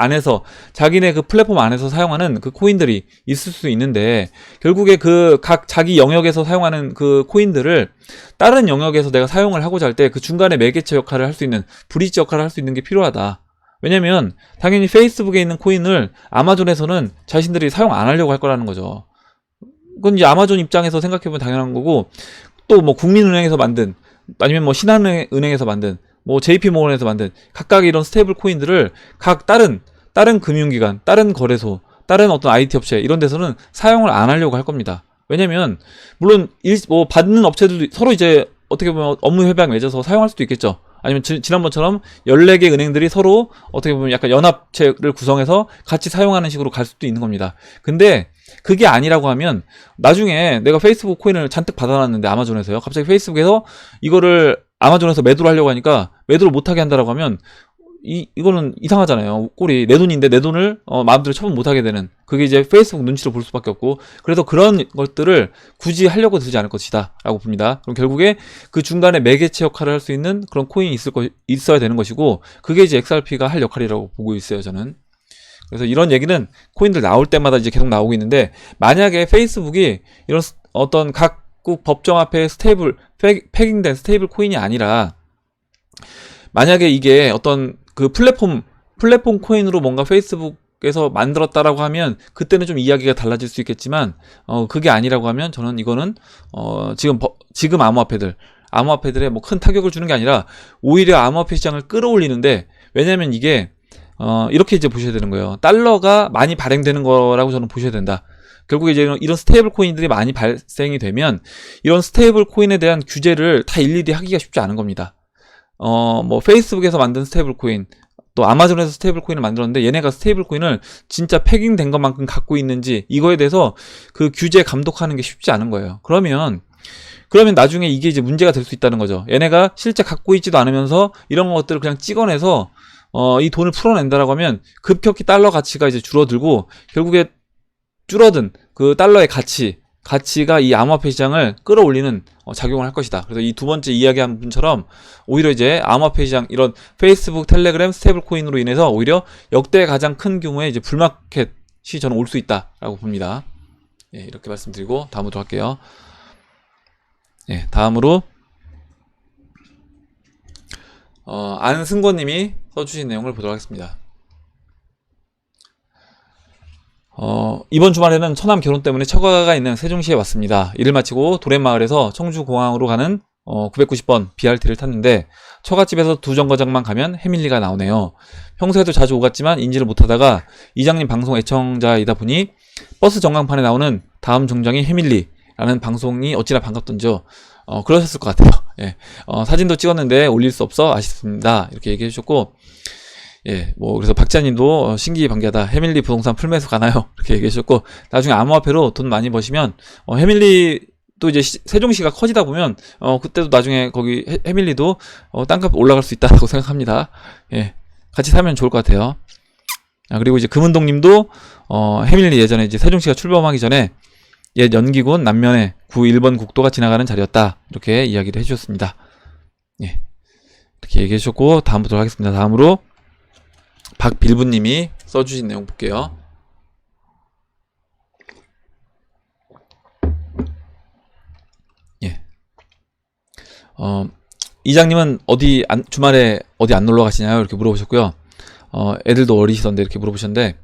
그 플랫폼 안에서 사용하는 그 코인들이 있을 수 있는데, 결국에 그 각 자기 영역에서 사용하는 그 코인들을 다른 영역에서 내가 사용을 하고자 할 때 그 중간에 매개체 역할을 할 수 있는, 브릿지 역할을 할 수 있는 게 필요하다. 왜냐면 당연히 페이스북에 있는 코인을 아마존에서는 자신들이 사용 안 하려고 할 거라는 거죠. 그건 이제 아마존 입장에서 생각해보면 당연한 거고, 또 뭐 국민은행에서 만든, 아니면 뭐 신한은행에서 만든, 뭐 JP모건에서 만든 각각 이런 스테이블 코인들을 각 다른 금융기관, 다른 거래소, 다른 어떤 IT 업체 이런 데서는 사용을 안 하려고 할 겁니다. 왜냐면 물론 뭐 받는 업체들도 서로 이제 어떻게 보면 업무 협약 맺어서 사용할 수도 있겠죠. 아니면 지난번처럼 14개 은행들이 서로 어떻게 보면 약간 연합체를 구성해서 같이 사용하는 식으로 갈 수도 있는 겁니다. 근데 그게 아니라고 하면 나중에 내가 페이스북 코인을 잔뜩 받아놨는데 아마존에서요. 갑자기 페이스북에서 이거를 아마존에서 매도를 하려고 하니까 매도를 못하게 한다라고 하면 이거는 이상하잖아요. 꼴이 내 돈인데 내 돈을 마음대로 처분 못하게 되는, 그게 이제 페이스북 눈치로 볼 수밖에 없고, 그래서 그런 것들을 굳이 하려고 들지 않을 것이다 라고 봅니다. 그럼 결국에 그 중간에 매개체 역할을 할 수 있는 그런 코인이 있어야 되는 것이고, 그게 이제 XRP가 할 역할이라고 보고 있어요, 저는. 그래서 이런 얘기는 코인들 나올 때마다 이제 계속 나오고 있는데, 만약에 페이스북이 이런 어떤 각국 법정 앞에 패깅된 스테이블 코인이 아니라, 만약에 이게 어떤 그 플랫폼 코인으로 뭔가 페이스북에서 만들었다라고 하면 그때는 좀 이야기가 달라질 수 있겠지만, 그게 아니라고 하면 저는 이거는 지금 암호화폐들에 뭐 큰 타격을 주는 게 아니라 오히려 암호화폐 시장을 끌어올리는데, 왜냐면 이게 이렇게 이제 보셔야 되는 거예요. 달러가 많이 발행되는 거라고 저는 보셔야 된다. 결국에 이제 이런 스테이블 코인들이 많이 발생이 되면 이런 스테이블 코인에 대한 규제를 다 일일이 하기가 쉽지 않은 겁니다. 뭐 페이스북에서 만든 스테이블 코인, 또 아마존에서 스테이블 코인을 만들었는데 얘네가 스테이블 코인을 진짜 패깅된 것만큼 갖고 있는지, 이거에 대해서 그 규제 감독하는 게 쉽지 않은 거예요. 그러면 나중에 이게 이제 문제가 될 수 있다는 거죠. 얘네가 실제 갖고 있지도 않으면서 이런 것들을 그냥 찍어내서 이 돈을 풀어낸다라고 하면 급격히 달러 가치가 이제 줄어들고, 결국에 줄어든 그 달러의 가치가 이 암호화폐 시장을 끌어올리는 작용을 할 것이다. 그래서 이 두 번째 이야기한 분처럼 오히려 이제 암호화폐 시장, 이런 페이스북, 텔레그램, 스테이블 코인으로 인해서 오히려 역대 가장 큰 규모의 이제 불마켓이 저는 올 수 있다라고 봅니다. 예, 이렇게 말씀드리고 다음으로 할게요. 예, 다음으로 안승권님이 써주신 내용을 보도록 하겠습니다. 이번 주말에는 처남 결혼 때문에 처가가 있는 세종시에 왔습니다. 일을 마치고 도랩마을에서 청주공항으로 가는 990번 BRT를 탔는데, 처갓집에서 두 정거장만 가면 해밀리가 나오네요. 평소에도 자주 오갔지만 인지를 못하다가 이장님 방송 애청자이다 보니 버스 전광판에 나오는 다음 정장이 해밀리라는 방송이 어찌나 반갑던지요. 그러셨을 것 같아요. 예. 사진도 찍었는데 올릴 수 없어 아쉽습니다. 이렇게 얘기해 주셨고, 예, 뭐, 그래서 박자님도 신기반기하다. 해밀리 부동산 풀매수 가나요? 이렇게 얘기해 주셨고, 나중에 암호화폐로 돈 많이 버시면, 해밀리 또 이제 세종시가 커지다 보면, 그때도 나중에 거기 해밀리도, 땅값 올라갈 수 있다고 생각합니다. 예, 같이 사면 좋을 것 같아요. 그리고 이제 금은동님도, 해밀리 예전에 이제 세종시가 출범하기 전에 옛 연기군 남면에 91번 국도가 지나가는 자리였다. 이렇게 이야기를 해주셨습니다. 예, 이렇게 얘기해 주셨고, 다음 보도록 하겠습니다. 다음으로, 박빌부님이 써주신 내용 볼게요. 예. 이장님은 주말에 어디 안 놀러 가시나요? 이렇게 물어보셨고요. 애들도 어리시던데 이렇게 물어보셨는데,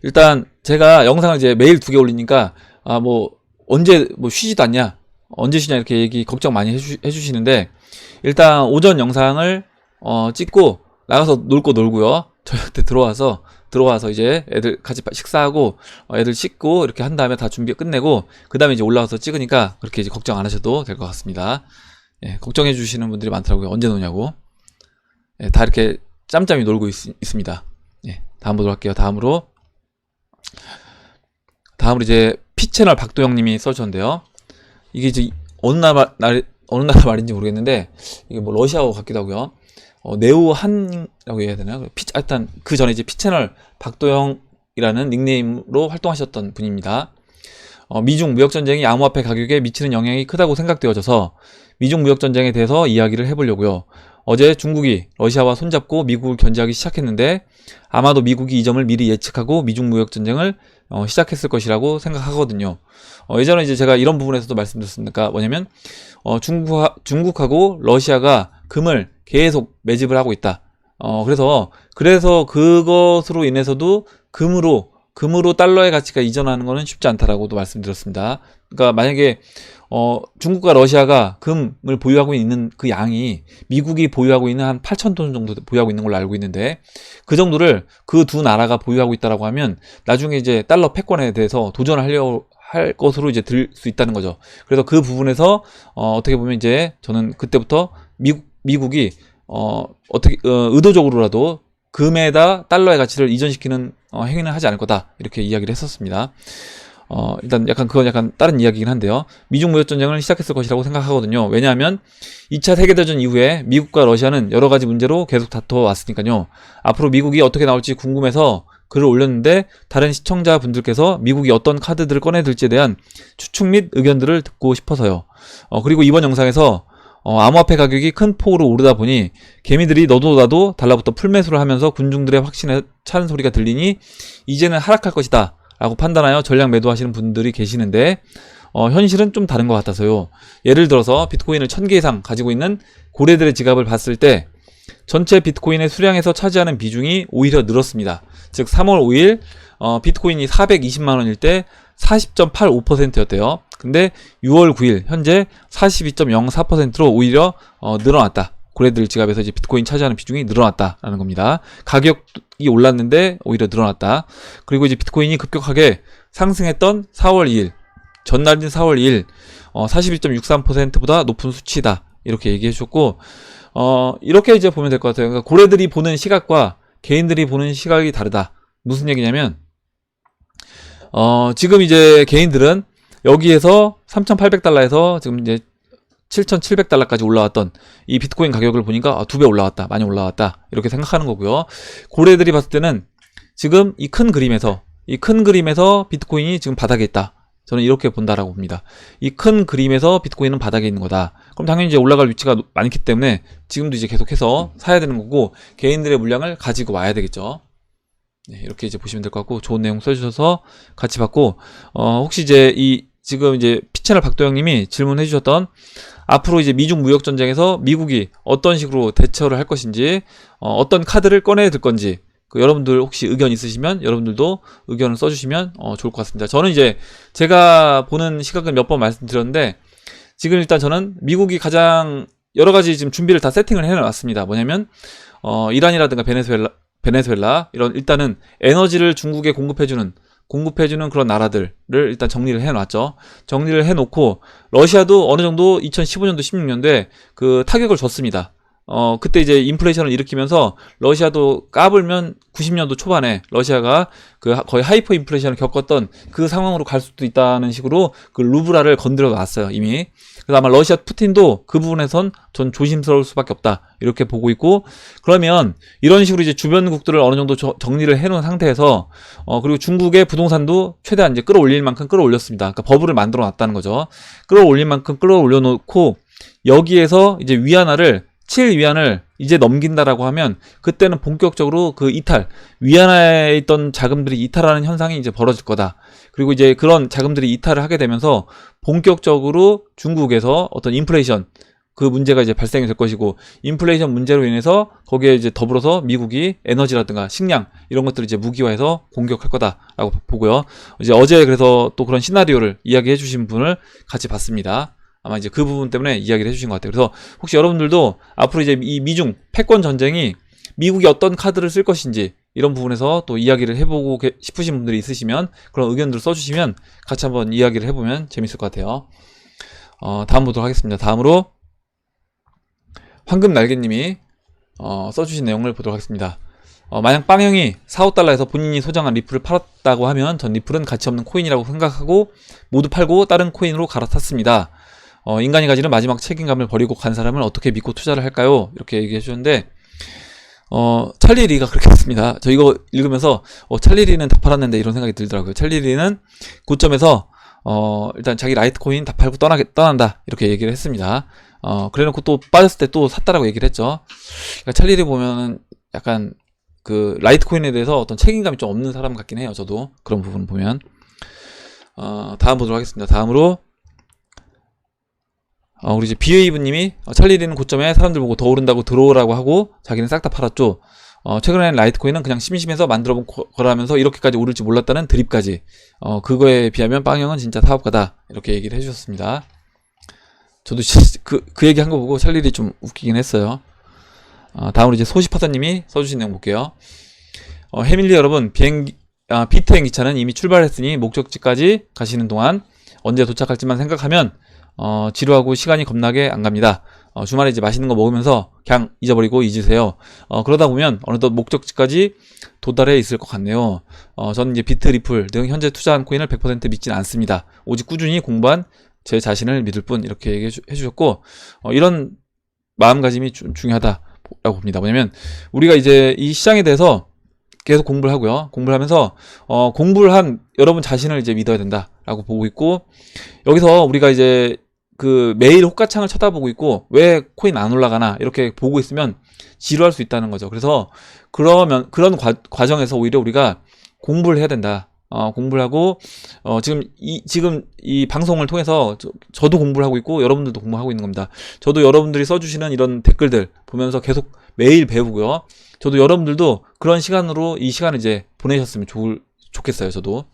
일단 제가 영상을 이제 매일 2개 올리니까, 뭐, 언제 뭐 쉬지도 않냐? 언제 쉬냐? 이렇게 걱정 많이 해주시는데, 일단 오전 영상을, 찍고, 나가서 놀고요. 저희한테 들어와서 이제 애들 같이 식사하고 애들 씻고 이렇게 한 다음에 다 준비 끝내고 그 다음에 이제 올라와서 찍으니까 그렇게 이제 걱정 안 하셔도 될 것 같습니다. 예, 걱정해 주시는 분들이 많더라고요. 언제 노냐고. 예, 다 이렇게 짬짬이 놀고 있습니다. 예, 다음 보도록 할게요. 다음으로 이제 P채널 박도영님이 써주셨는데요. 이게 이제 어느 나라 말인지 모르겠는데, 이게 뭐 러시아어 같기도 하고요. 네오한이라고 해야 되나요? 일단 그 전에 이제 P채널 박도영이라는 닉네임으로 활동하셨던 분입니다. 미중 무역전쟁이 암호화폐 가격에 미치는 영향이 크다고 생각되어져서 미중 무역전쟁에 대해서 이야기를 해보려고요. 어제 중국이 러시아와 손잡고 미국을 견제하기 시작했는데, 아마도 미국이 이 점을 미리 예측하고 미중 무역전쟁을 시작했을 것이라고 생각하거든요. 예전에 이제 제가 이런 부분에서도 말씀드렸으니까 뭐냐면, 중국하고 러시아가 금을 계속 매집을 하고 있다. 그래서 그것으로 인해서도 금으로 달러의 가치가 이전하는 거는 쉽지 않다라고도 말씀드렸습니다. 그러니까 만약에 중국과 러시아가 금을 보유하고 있는 그 양이 미국이 보유하고 있는 한 8,000톤 정도 보유하고 있는 걸로 알고 있는데, 그 정도를 그 두 나라가 보유하고 있다라고 하면 나중에 이제 달러 패권에 대해서 도전을 하려고 할 것으로 이제 들 수 있다는 거죠. 그래서 그 부분에서 어떻게 보면 이제 저는 그때부터 미국이 의도적으로라도 금에다 달러의 가치를 이전시키는 행위는 하지 않을 거다, 이렇게 이야기를 했었습니다. 일단 그건 약간 다른 이야기긴 한데요. 미중 무역 전쟁을 시작했을 것이라고 생각하거든요. 왜냐하면 2차 세계대전 이후에 미국과 러시아는 여러 가지 문제로 계속 다퉈왔으니까요. 앞으로 미국이 어떻게 나올지 궁금해서 글을 올렸는데, 다른 시청자분들께서 미국이 어떤 카드들을 꺼내들지에 대한 추측 및 의견들을 듣고 싶어서요. 그리고 이번 영상에서 암호화폐 가격이 큰 폭으로 오르다 보니 개미들이 너도 나도 달라붙어 풀매수를 하면서 군중들의 확신에 차는 소리가 들리니 이제는 하락할 것이다 라고 판단하여 전략 매도하시는 분들이 계시는데, 현실은 좀 다른 것 같아서요. 예를 들어서 비트코인을 1000개 이상 가지고 있는 고래들의 지갑을 봤을 때 전체 비트코인의 수량에서 차지하는 비중이 오히려 늘었습니다. 즉 3월 5일 비트코인이 420만원일 때 40.85%였대요. 근데 6월 9일 현재 42.04%로 오히려 늘어났다. 고래들 지갑에서 이제 비트코인 차지하는 비중이 늘어났다라는 겁니다. 가격이 올랐는데 오히려 늘어났다. 그리고 이제 비트코인이 급격하게 상승했던 4월 2일, 전날인 4월 2일 42.63%보다 높은 수치다, 이렇게 얘기해 주셨고, 이렇게 이제 보면 될 것 같아요. 그러니까 고래들이 보는 시각과 개인들이 보는 시각이 다르다. 무슨 얘기냐면, 지금 이제 개인들은 여기에서 3,800달러에서 지금 이제 7,700달러까지 올라왔던 이 비트코인 가격을 보니까 2배 올라왔다, 많이 올라왔다, 이렇게 생각하는 거고요. 고래들이 봤을 때는 지금 이 큰 그림에서 비트코인이 지금 바닥에 있다, 저는 이렇게 본다라고 봅니다. 이 큰 그림에서 비트코인은 바닥에 있는 거다. 그럼 당연히 이제 올라갈 위치가 많기 때문에 지금도 이제 계속해서 사야 되는 거고, 개인들의 물량을 가지고 와야 되겠죠. 네, 이렇게 이제 보시면 될 것 같고, 좋은 내용 써주셔서 같이 봤고, 혹시 이제 지금 이제 피채널 박도영님이 질문해 주셨던 앞으로 이제 미중 무역 전쟁에서 미국이 어떤 식으로 대처를 할 것인지, 어떤 카드를 꺼내 들 건지, 여러분들 혹시 의견 있으시면 여러분들도 의견을 써주시면 좋을 것 같습니다. 저는 이제 제가 보는 시각은 몇 번 말씀드렸는데, 지금 일단 저는 미국이 가장 여러 가지 지금 준비를 다 세팅을 해놨습니다. 뭐냐면 이란이라든가 베네수엘라 이런, 일단은 에너지를 중국에 공급해주는 그런 나라들을 일단 정리를 해놨죠. 정리를 해놓고, 러시아도 어느 정도 2015년도 16년도에 그 타격을 줬습니다. 그때 이제 인플레이션을 일으키면서 러시아도 까불면 90년도 초반에 러시아가 거의 하이퍼 인플레이션을 겪었던 그 상황으로 갈 수도 있다는 식으로 그 루브라를 건드려 놨어요, 이미. 그래서 아마 러시아 푸틴도 그 부분에선 전 조심스러울 수밖에 없다, 이렇게 보고 있고, 그러면 이런 식으로 이제 주변국들을 어느 정도 정리를 해놓은 상태에서, 그리고 중국의 부동산도 최대한 이제 끌어올릴 만큼 끌어올렸습니다. 그러니까 버블을 만들어 놨다는 거죠. 끌어올릴 만큼 끌어올려 놓고, 여기에서 이제 7위안을 이제 넘긴다라고 하면, 그때는 본격적으로 그 위안화에 있던 자금들이 이탈하는 현상이 이제 벌어질 거다. 그리고 이제 그런 자금들이 이탈을 하게 되면서 본격적으로 중국에서 어떤 인플레이션, 그 문제가 이제 발생이 될 것이고, 인플레이션 문제로 인해서 거기에 이제 더불어서 미국이 에너지라든가 식량 이런 것들을 이제 무기화해서 공격할 거다라고 보고요. 이제 어제 그래서 또 그런 시나리오를 이야기해 주신 분을 같이 봤습니다. 아마 이제 그 부분 때문에 이야기를 해주신 것 같아요. 그래서 혹시 여러분들도 앞으로 이제 이 미중 패권 전쟁이 미국이 어떤 카드를 쓸 것인지, 이런 부분에서 또 이야기를 해보고 싶으신 분들이 있으시면 그런 의견들을 써주시면 같이 한번 이야기를 해보면 재밌을 것 같아요. 다음 보도록 하겠습니다. 다음으로 황금날개님이 써주신 내용을 보도록 하겠습니다. 만약 빵형이 4, 5달러에서 본인이 소장한 리플을 팔았다고 하면 전 리플은 가치 없는 코인이라고 생각하고 모두 팔고 다른 코인으로 갈아탔습니다. 인간이 가지는 마지막 책임감을 버리고 간 사람을 어떻게 믿고 투자를 할까요? 이렇게 얘기해 주셨는데, 찰리 리가 그렇게 했습니다. 저 이거 읽으면서 찰리 리는 다 팔았는데 이런 생각이 들더라고요. 찰리 리는 고점에서 일단 자기 라이트코인 다 팔고 떠난다, 이렇게 얘기를 했습니다. 그래놓고 또 빠졌을 때 또 샀다라고 얘기를 했죠. 그러니까 찰리 리 보면은 약간 그 라이트코인에 대해서 어떤 책임감이 좀 없는 사람 같긴 해요. 저도 그런 부분 보면. 다음 보도록 하겠습니다. 다음으로 우리 이제 비웨이브님이 찰리리는 고점에 사람들 보고 더 오른다고 들어오라고 하고 자기는 싹 다 팔았죠. 최근에는 라이트코인은 그냥 심심해서 만들어본 거라면서 이렇게까지 오를지 몰랐다는 드립까지. 그거에 비하면 빵형은 진짜 사업가다. 이렇게 얘기를 해주셨습니다. 저도 그 얘기 한 거 보고 찰리리 좀 웃기긴 했어요. 다음으로 이제 소시파사님이 써주신 내용 볼게요. 해밀리 여러분, 비트행 기차는 이미 출발했으니 목적지까지 가시는 동안 언제 도착할지만 생각하면 지루하고 시간이 겁나게 안 갑니다. 주말에 이제 맛있는 거 먹으면서 그냥 잊어버리고 잊으세요. 그러다 보면 어느덧 목적지까지 도달해 있을 것 같네요. 저는 이제 비트, 리플 등 현재 투자한 코인을 100% 믿지는 않습니다. 오직 꾸준히 공부한 제 자신을 믿을 뿐. 이렇게 얘기해 주셨고, 이런 마음가짐이 중요하다라고 봅니다. 뭐냐면 우리가 이제 이 시장에 대해서 계속 공부를 하고요. 공부를 하면서 공부를 한 여러분 자신을 이제 믿어야 된다라고 보고 있고, 여기서 우리가 이제 그 매일 호가창을 쳐다보고 있고 왜 코인 안 올라가나 이렇게 보고 있으면 지루할 수 있다는 거죠. 그래서 그런 과정에서 오히려 우리가 공부를 해야 된다. 공부를 하고 지금 이 방송을 통해서 저도 공부를 하고 있고 여러분들도 공부하고 있는 겁니다. 저도 여러분들이 써주시는 이런 댓글들 보면서 계속 매일 배우고요. 저도 여러분들도 그런 시간으로 이 시간을 이제 보내셨으면 좋겠어요. 저도.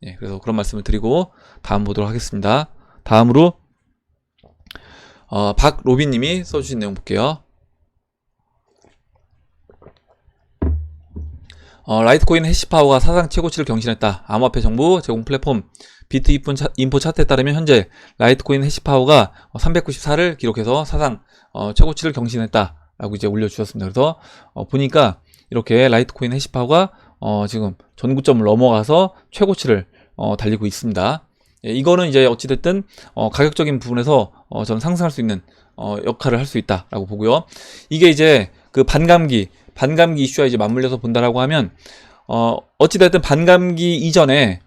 예, 그래서 그런 말씀을 드리고 다음 보도록 하겠습니다. 다음으로 박로빈님이 써주신 내용 볼게요. 라이트코인 해시파워가 사상 최고치를 경신했다. 암호화폐 정보 제공 플랫폼 비트 인포 차트에 따르면 현재 라이트코인 해시파워가 394를 기록해서 사상 최고치를 경신했다 라고 이제 올려주셨습니다. 그래서 보니까 이렇게 라이트코인 해시파워가 지금 전구점을 넘어가서 최고치를 달리고 있습니다. 예, 이거는 이제 어찌됐든 가격적인 부분에서 저는 상승할 수 있는 역할을 할 수 있다라고 보고요. 이게 이제 그 반감기 이슈와 이제 맞물려서 본다라고 하면 어찌됐든 반감기 이전에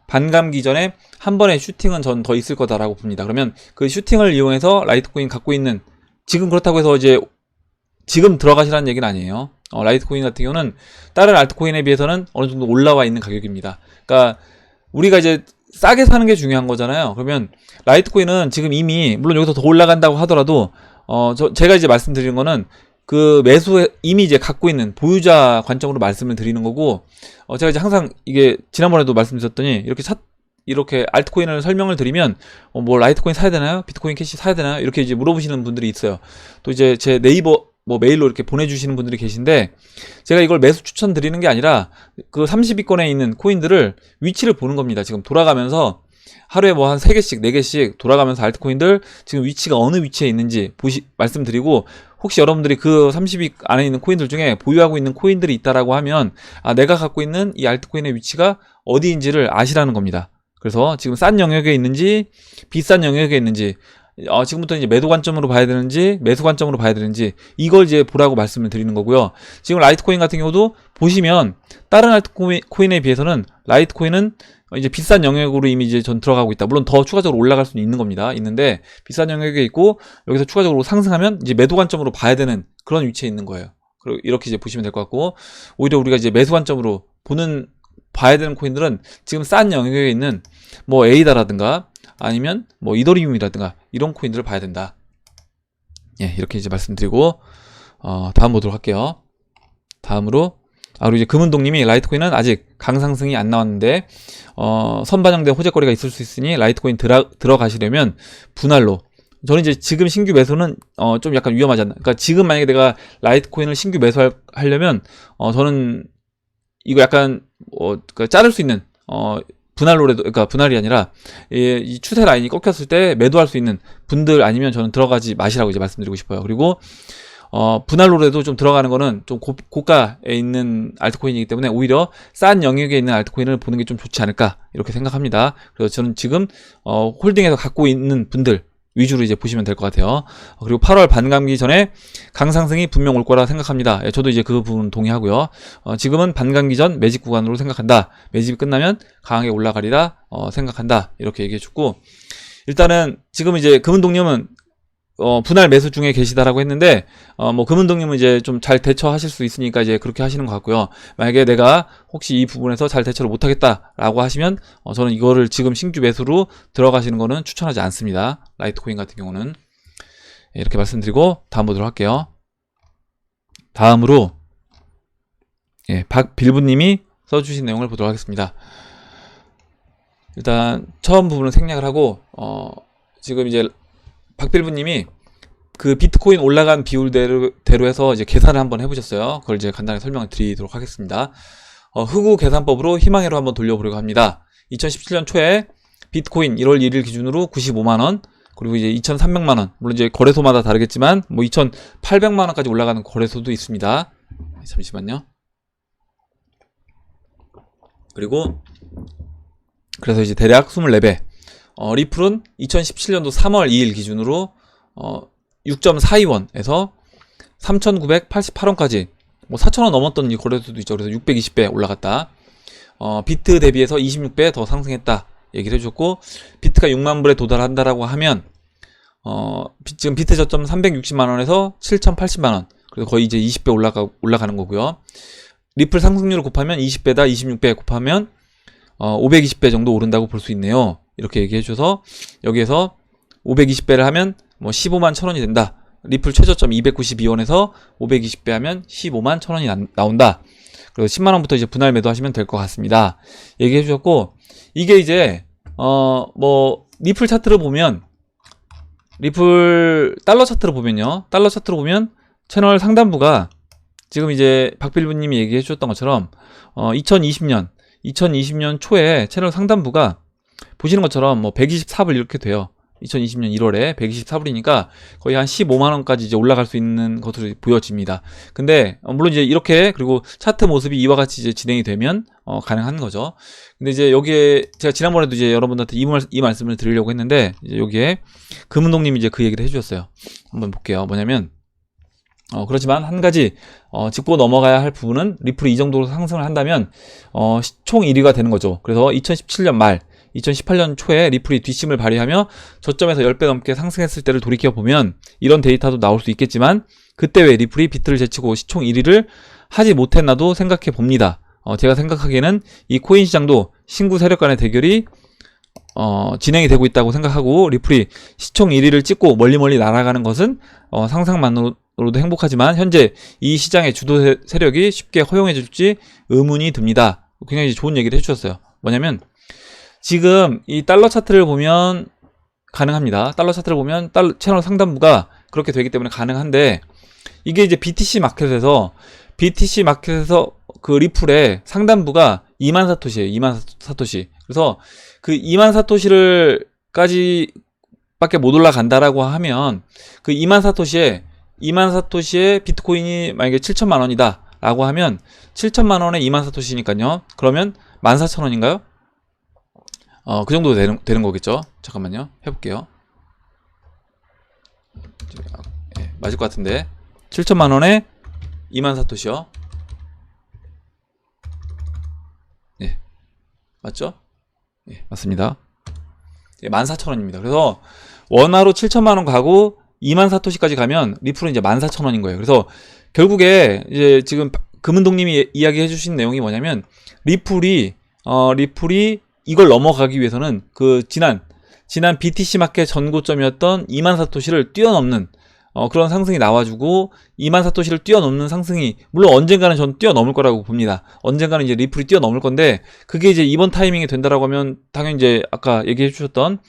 한 번의 슈팅은 전 더 있을 거다라고 봅니다. 그러면 그 슈팅을 이용해서 라이트코인 갖고 있는, 지금 그렇다고 해서 이제 지금 들어가시라는 얘기는 아니에요. 라이트코인 같은 경우는 다른 알트코인에 비해서는 어느 정도 올라와 있는 가격입니다. 그러니까 우리가 이제 싸게 사는 게 중요한 거잖아요. 그러면 라이트코인은 지금 이미 물론 여기서 더 올라간다고 하더라도 제가 이제 말씀드리는 거는 그 이미 이제 갖고 있는 보유자 관점으로 말씀을 드리는 거고, 제가 이제 항상 이게 지난번에도 말씀드렸더니 이렇게 알트코인을 설명을 드리면 뭐 라이트코인 사야 되나요? 비트코인 캐시 사야 되나요? 이렇게 이제 물어보시는 분들이 있어요. 또 이제 제 네이버 메일로 이렇게 보내주시는 분들이 계신데, 제가 이걸 매수 추천드리는 게 아니라 그 30위권에 있는 코인들을 위치를 보는 겁니다. 지금 돌아가면서 하루에 뭐 한 3개씩 4개씩 돌아가면서 알트코인들 지금 위치가 어느 위치에 있는지 말씀드리고, 혹시 여러분들이 그 30위 안에 있는 코인들 중에 보유하고 있는 코인들이 있다라고 하면 내가 갖고 있는 이 알트코인의 위치가 어디인지를 아시라는 겁니다. 그래서 지금 싼 영역에 있는지 비싼 영역에 있는지, 지금부터 이제 매도 관점으로 봐야 되는지 매수 관점으로 봐야 되는지 이걸 이제 보라고 말씀을 드리는 거고요. 지금 라이트코인 같은 경우도 보시면 다른 알트코인에 비해서는 라이트코인은 이제 비싼 영역으로 이미 이제 전 들어가고 있다. 물론 더 추가적으로 올라갈 수는 있는 겁니다. 있는데 비싼 영역에 있고 여기서 추가적으로 상승하면 이제 매도 관점으로 봐야 되는 그런 위치에 있는 거예요. 그리고 이렇게 이제 보시면 될 것 같고, 오히려 우리가 이제 매수 관점으로 봐야 되는 코인들은 지금 싼 영역에 있는 뭐 에이다라든가 아니면 뭐 이더리움이라든가 이런 코인들을 봐야 된다. 예, 이렇게 이제 말씀드리고 다음 보도록 할게요. 다음으로 그리고 이제 금은동님이 라이트코인은 아직 강상승이 안 나왔는데 선반영된 호재거리가 있을 수 있으니 라이트코인 들어가시려면 분할로. 저는 이제 지금 신규 매수는 좀 약간 위험하지 않나. 그러니까 지금 만약에 내가 라이트코인을 신규 매수하려면 저는 이거 약간 그러니까 자를 수 있는 분할로라도, 그러니까 분할이 아니라 이 추세 라인이 꺾였을 때 매도할 수 있는 분들 아니면 저는 들어가지 마시라고 이제 말씀드리고 싶어요. 그리고 분할로라도 좀 들어가는 거는 좀 고가에 있는 알트코인이기 때문에 오히려 싼 영역에 있는 알트코인을 보는 게 좀 좋지 않을까 이렇게 생각합니다. 그래서 저는 지금 홀딩해서 갖고 있는 분들 위주로 이제 보시면 될 것 같아요. 그리고 8월 반감기 전에 강상승이 분명 올 거라 생각합니다. 예, 저도 이제 그 부분 동의하고요. 지금은 반감기 전 매집 구간으로 생각한다. 매집이 끝나면 강하게 올라가리라 생각한다. 이렇게 얘기해 줬고, 일단은 지금 이제 금은동님은 분할 매수 중에 계시다라고 했는데, 뭐 금은동님은 이제 좀 잘 대처하실 수 있으니까 이제 그렇게 하시는 것 같고요. 만약에 내가 혹시 이 부분에서 잘 대처를 못하겠다라고 하시면 저는 이거를 지금 신규 매수로 들어가시는 거는 추천하지 않습니다. 라이트코인 같은 경우는. 이렇게 말씀드리고 다음 보도록 할게요. 다음으로 박빌부님이 써주신 내용을 보도록 하겠습니다. 일단 처음 부분은 생략을 하고 지금 이제 박빌부님이 그 비트코인 올라간 비율대로 해서 이제 계산을 한번 해보셨어요. 그걸 이제 간단하게 설명을 드리도록 하겠습니다. 흑우 계산법으로 희망회로 한번 돌려보려고 합니다. 2017년 초에 비트코인 1월 1일 기준으로 95만원, 그리고 이제 2,300만원, 물론 이제 거래소마다 다르겠지만 뭐 2,800만원까지 올라가는 거래소도 있습니다. 잠시만요. 그리고 그래서 이제 대략 24배. 리플은 2017년도 3월 2일 기준으로 6.42원에서 3,988원까지 뭐 4,000원 넘었던 이 거래소도 있죠. 그래서 620배 올라갔다. 비트 대비해서 26배 더 상승했다 얘기를 해주셨고, 비트가 6만 불에 도달한다라고 하면 지금 비트 저점 360만원에서 7,080만원, 그래서 거의 이제 20배 올라가는 거고요. 리플 상승률을 곱하면 20배다 26배 곱하면 520배 정도 오른다고 볼 수 있네요. 이렇게 얘기해 주셔서 여기에서 520배를 하면 뭐 15만 1천원이 된다. 리플 최저점 292원에서 520배 하면 15만 1천원이 나온다. 그리고 10만원부터 이제 분할 매도하시면 될 것 같습니다. 얘기해 주셨고, 이게 이제 뭐 리플 차트를 보면, 리플 달러 차트를 보면요, 달러 차트로 보면 채널 상단부가 지금 이제 박빌부님이 얘기해 주셨던 것처럼 2020년 초에 채널 상단부가 보시는 것처럼 뭐 124불 이렇게 돼요. 2020년 1월에 124불이니까 거의 한 15만원까지 이제 올라갈 수 있는 것으로 보여집니다. 근데 물론 이제 이렇게, 그리고 차트 모습이 이와 같이 이제 진행이 되면 가능한 거죠. 근데 이제 여기에 제가 지난번에도 이제 여러분들한테 이 말씀을 드리려고 했는데, 이제 여기에 금운동님이 이제 그 얘기를 해주셨어요. 한번 볼게요. 뭐냐면 그렇지만 한 가지 짚고 넘어가야 할 부분은, 리플이 이 정도로 상승을 한다면 총 1위가 되는 거죠. 그래서 2017년 말 2018년 초에 리플이 뒷심을 발휘하며 저점에서 10배 넘게 상승했을 때를 돌이켜보면 이런 데이터도 나올 수 있겠지만, 그때 왜 리플이 비트를 제치고 시총 1위를 하지 못했나도 생각해 봅니다. 제가 생각하기에는 이 코인 시장도 신구 세력 간의 대결이 진행이 되고 있다고 생각하고, 리플이 시총 1위를 찍고 멀리 날아가는 것은 상상만으로도 행복하지만 현재 이 시장의 주도 세력이 쉽게 허용해 줄지 의문이 듭니다. 굉장히 좋은 얘기를 해주셨어요. 뭐냐면 지금 이 달러 차트를 보면 가능합니다. 달러 차트를 보면 채널 상단부가 그렇게 되기 때문에 가능한데, 이게 이제 BTC 마켓에서 그 리플의 상단부가 2만 사토시예요. 2만 사토시. 그래서 그 2만 사토시를 까지 밖에 못 올라간다라고 하면, 그 2만 사토시에 비트코인이 만약에 7천만 원이다 라고 하면 7천만 원에 2만 사토시니까요. 그러면 14,000원인가요? 그 정도 되는 거겠죠. 잠깐만요. 해볼게요. 맞을 것 같은데. 7천만 원에 2만 사토시요. 맞죠? 맞습니다. 14,000원입니다. 그래서 원화로 7천만 원 가고 2만 사토시까지 가면 리플은 이제 14,000원인 거예요. 그래서 결국에 이제 지금 금은동님이 이야기해 주신 내용이 뭐냐면, 리플이 이걸 넘어가기 위해서는 그 지난 BTC 마켓 전고점이었던 2만 사토시를 뛰어넘는 그런 상승이 나와주고, 2만 사토시를 뛰어넘는 상승이 물론 언젠가는 전 뛰어넘을 거라고 봅니다. 언젠가는 이제 리플이 뛰어넘을 건데, 그게 이제 이번 타이밍이 된다라고 하면 당연히 이제 아까 얘기해 주셨던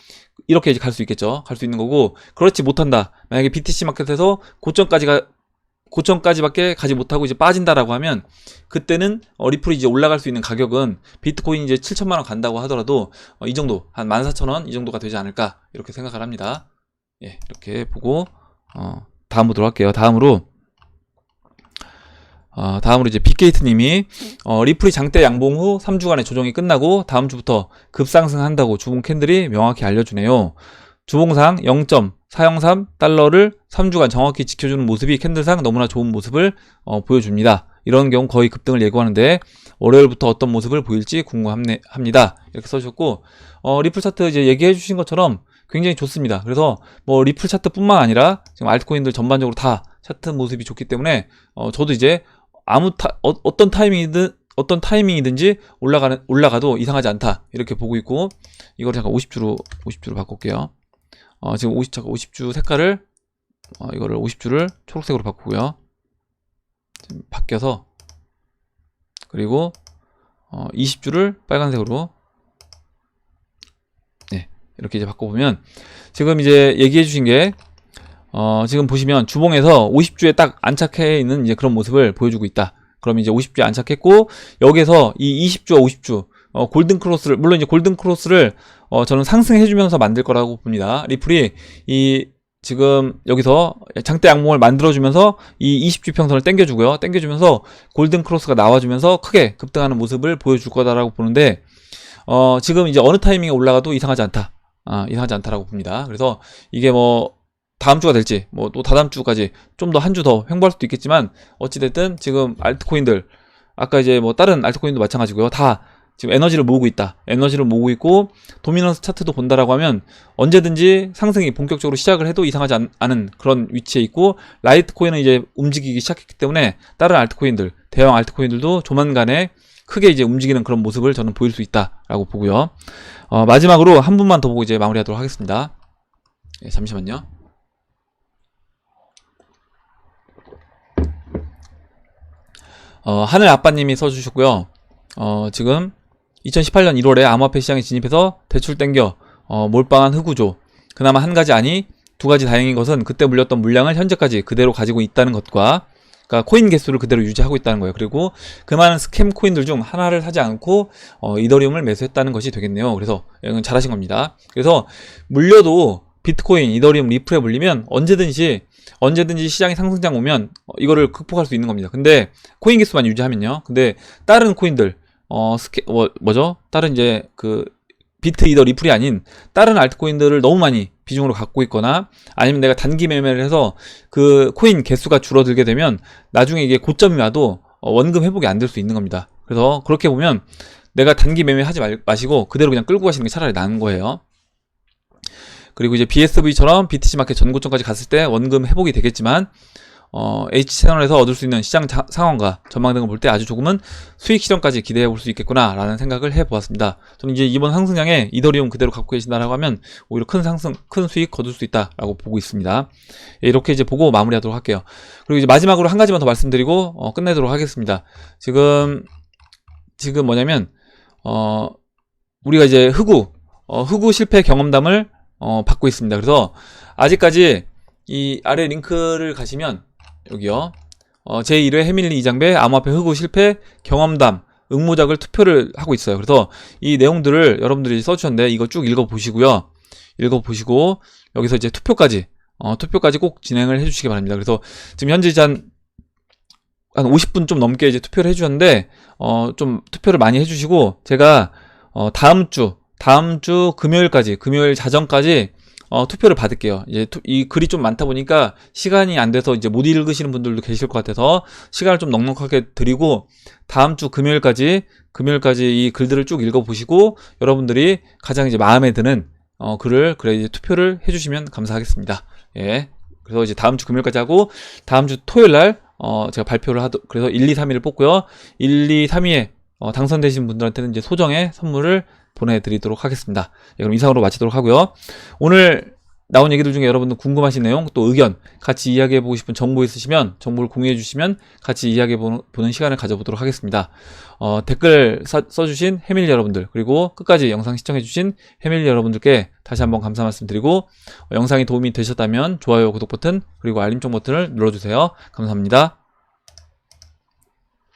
이렇게 이제 갈 수 있겠죠. 갈 수 있는 거고, 그렇지 못한다. 만약에 BTC 마켓에서 고점까지밖에 가지 못하고 이제 빠진다라고 하면, 그때는 리플이 이제 올라갈 수 있는 가격은 비트코인이 이제 7천만 원 간다고 하더라도 이 정도, 한 14,000원 이 정도가 되지 않을까 이렇게 생각을 합니다. 이렇게 보고 다음 보도록 할게요. 다음으로 이제 빅게이트님이 리플이 장대 양봉 후 3주간의 조정이 끝나고 다음 주부터 급상승한다고 주봉 캔들이 명확히 알려주네요. 주봉상 0.403 달러를 3주간 정확히 지켜주는 모습이 캔들상 너무나 좋은 모습을 보여줍니다. 이런 경우 거의 급등을 예고하는데 월요일부터 어떤 모습을 보일지 궁금합니다. 이렇게 써주셨고, 리플 차트 이제 얘기해 주신 것처럼 굉장히 좋습니다. 그래서 뭐 리플 차트뿐만 아니라 지금 알트코인들 전반적으로 다 차트 모습이 좋기 때문에 저도 이제 어떤 타이밍이든지 올라가도 이상하지 않다 이렇게 보고 있고, 이걸 잠깐 50주로 바꿀게요. 지금 50주 색깔을 이거를 50주를 초록색으로 바꾸고요. 지금 바뀌어서, 그리고 20주를 빨간색으로, 네, 이렇게 이제 바꿔보면 지금 이제 얘기해 주신 게 지금 보시면 주봉에서 50주에 딱 안착해 있는 이제 그런 모습을 보여주고 있다. 그럼 이제 50주에 안착했고, 여기에서 이 20주와 50주 골든 크로스를, 물론 이제 골든 크로스를 저는 상승해 주면서 만들 거라고 봅니다. 리플이 지금 여기서 장대 악몽을 만들어주면서 이 20주 평선을 당겨주고요. 당겨주면서 골든 크로스가 나와주면서 크게 급등하는 모습을 보여줄 거다라고 보는데, 지금 이제 어느 타이밍에 올라가도 이상하지 않다. 이상하지 않다라고 봅니다. 그래서 이게 뭐 다음 주가 될지, 뭐 또 다다음 주까지 좀 더 한 주 더 횡보할 수도 있겠지만, 어찌됐든 지금 알트코인들, 아까 이제 뭐 다른 알트코인도 마찬가지고요. 다 지금 에너지를 모으고 있다. 에너지를 모으고 있고, 도미넌스 차트도 본다라고 하면 언제든지 상승이 본격적으로 시작을 해도 이상하지 않은 그런 위치에 있고, 라이트코인은 이제 움직이기 시작했기 때문에 다른 알트코인들, 대형 알트코인들도 조만간에 크게 이제 움직이는 그런 모습을 저는 보일 수 있다라고 보고요. 마지막으로 한 분만 더 보고 이제 마무리하도록 하겠습니다. 네, 잠시만요. 하늘 아빠님이 써주셨고요. 지금 2018년 1월에 암호화폐 시장에 진입해서 대출 땡겨 몰빵한 흑우조. 그나마 한 가지 아니 두 가지 다행인 것은 그때 물렸던 물량을 현재까지 그대로 가지고 있다는 것과, 그러니까 코인 개수를 그대로 유지하고 있다는 거예요. 그리고 그 많은 스캠 코인들 중 하나를 사지 않고 이더리움을 매수했다는 것이 되겠네요. 그래서 이건 잘하신 겁니다. 그래서 물려도 비트코인, 이더리움, 리플에 물리면 언제든지 시장이 상승장 오면 이거를 극복할 수 있는 겁니다. 근데 코인 개수만 유지하면요. 근데 다른 코인들 다른 이제 그 비트, 이더, 리플이 아닌 다른 알트코인들을 너무 많이 비중으로 갖고 있거나, 아니면 내가 단기 매매를 해서 그 코인 개수가 줄어들게 되면 나중에 이게 고점이 와도 원금 회복이 안 될 수 있는 겁니다. 그래서 그렇게 보면 내가 단기 매매하지 마시고 그대로 그냥 끌고 가시는 게 차라리 나은 거예요. 그리고 이제 BSV처럼 BTC 마켓 전고점까지 갔을 때 원금 회복이 되겠지만, H채널에서 얻을 수 있는 시장 상황과 전망 등을 볼 때 아주 조금은 수익 실현까지 기대해 볼 수 있겠구나 라는 생각을 해 보았습니다. 저는 이제 이번 상승장에 이더리움 그대로 갖고 계신다라고 하면 오히려 큰 수익 거둘 수 있다라고 보고 있습니다. 이렇게 이제 보고 마무리하도록 할게요. 그리고 이제 마지막으로 한 가지만 더 말씀드리고 끝내도록 하겠습니다. 지금 뭐냐면 우리가 이제 흑우 실패 경험담을 받고 있습니다. 그래서 아직까지 이 아래 링크를 가시면 여기요, 제1회 해밀리 이장배 암호화폐 흑우 실패 경험담 응모작을 투표를 하고 있어요. 그래서 이 내용들을 여러분들이 써주셨는데 이거 쭉 읽어보시고요. 읽어보시고 여기서 이제 투표까지 꼭 진행을 해주시기 바랍니다. 그래서 지금 현재 한 50분 좀 넘게 이제 투표를 해주셨는데 좀 투표를 많이 해주시고, 제가 다음 주 금요일 자정까지 투표를 받을게요. 이제 이 글이 좀 많다 보니까 시간이 안 돼서 이제 못 읽으시는 분들도 계실 것 같아서 시간을 좀 넉넉하게 드리고, 다음 주 금요일까지 이 글들을 쭉 읽어보시고 여러분들이 가장 이제 마음에 드는 글을 이제 투표를 해주시면 감사하겠습니다. 예. 그래서 이제 다음 주 금요일까지 하고, 다음 주 토요일 날 제가 발표를 그래서 1, 2, 3위를 뽑고요. 1, 2, 3위에 당선되신 분들한테는 이제 소정의 선물을 보내드리도록 하겠습니다. 예, 그럼 이상으로 마치도록 하고요. 오늘 나온 얘기들 중에 여러분들 궁금하신 내용, 또 의견, 같이 이야기해보고 싶은 정보 있으시면 정보를 공유해주시면 같이 이야기해보는 시간을 가져보도록 하겠습니다. 댓글 써주신 해밀리 여러분들, 그리고 끝까지 영상 시청해주신 해밀리 여러분들께 다시 한번 감사 말씀드리고, 영상이 도움이 되셨다면 좋아요, 구독 버튼, 그리고 알림종 버튼을 눌러주세요. 감사합니다.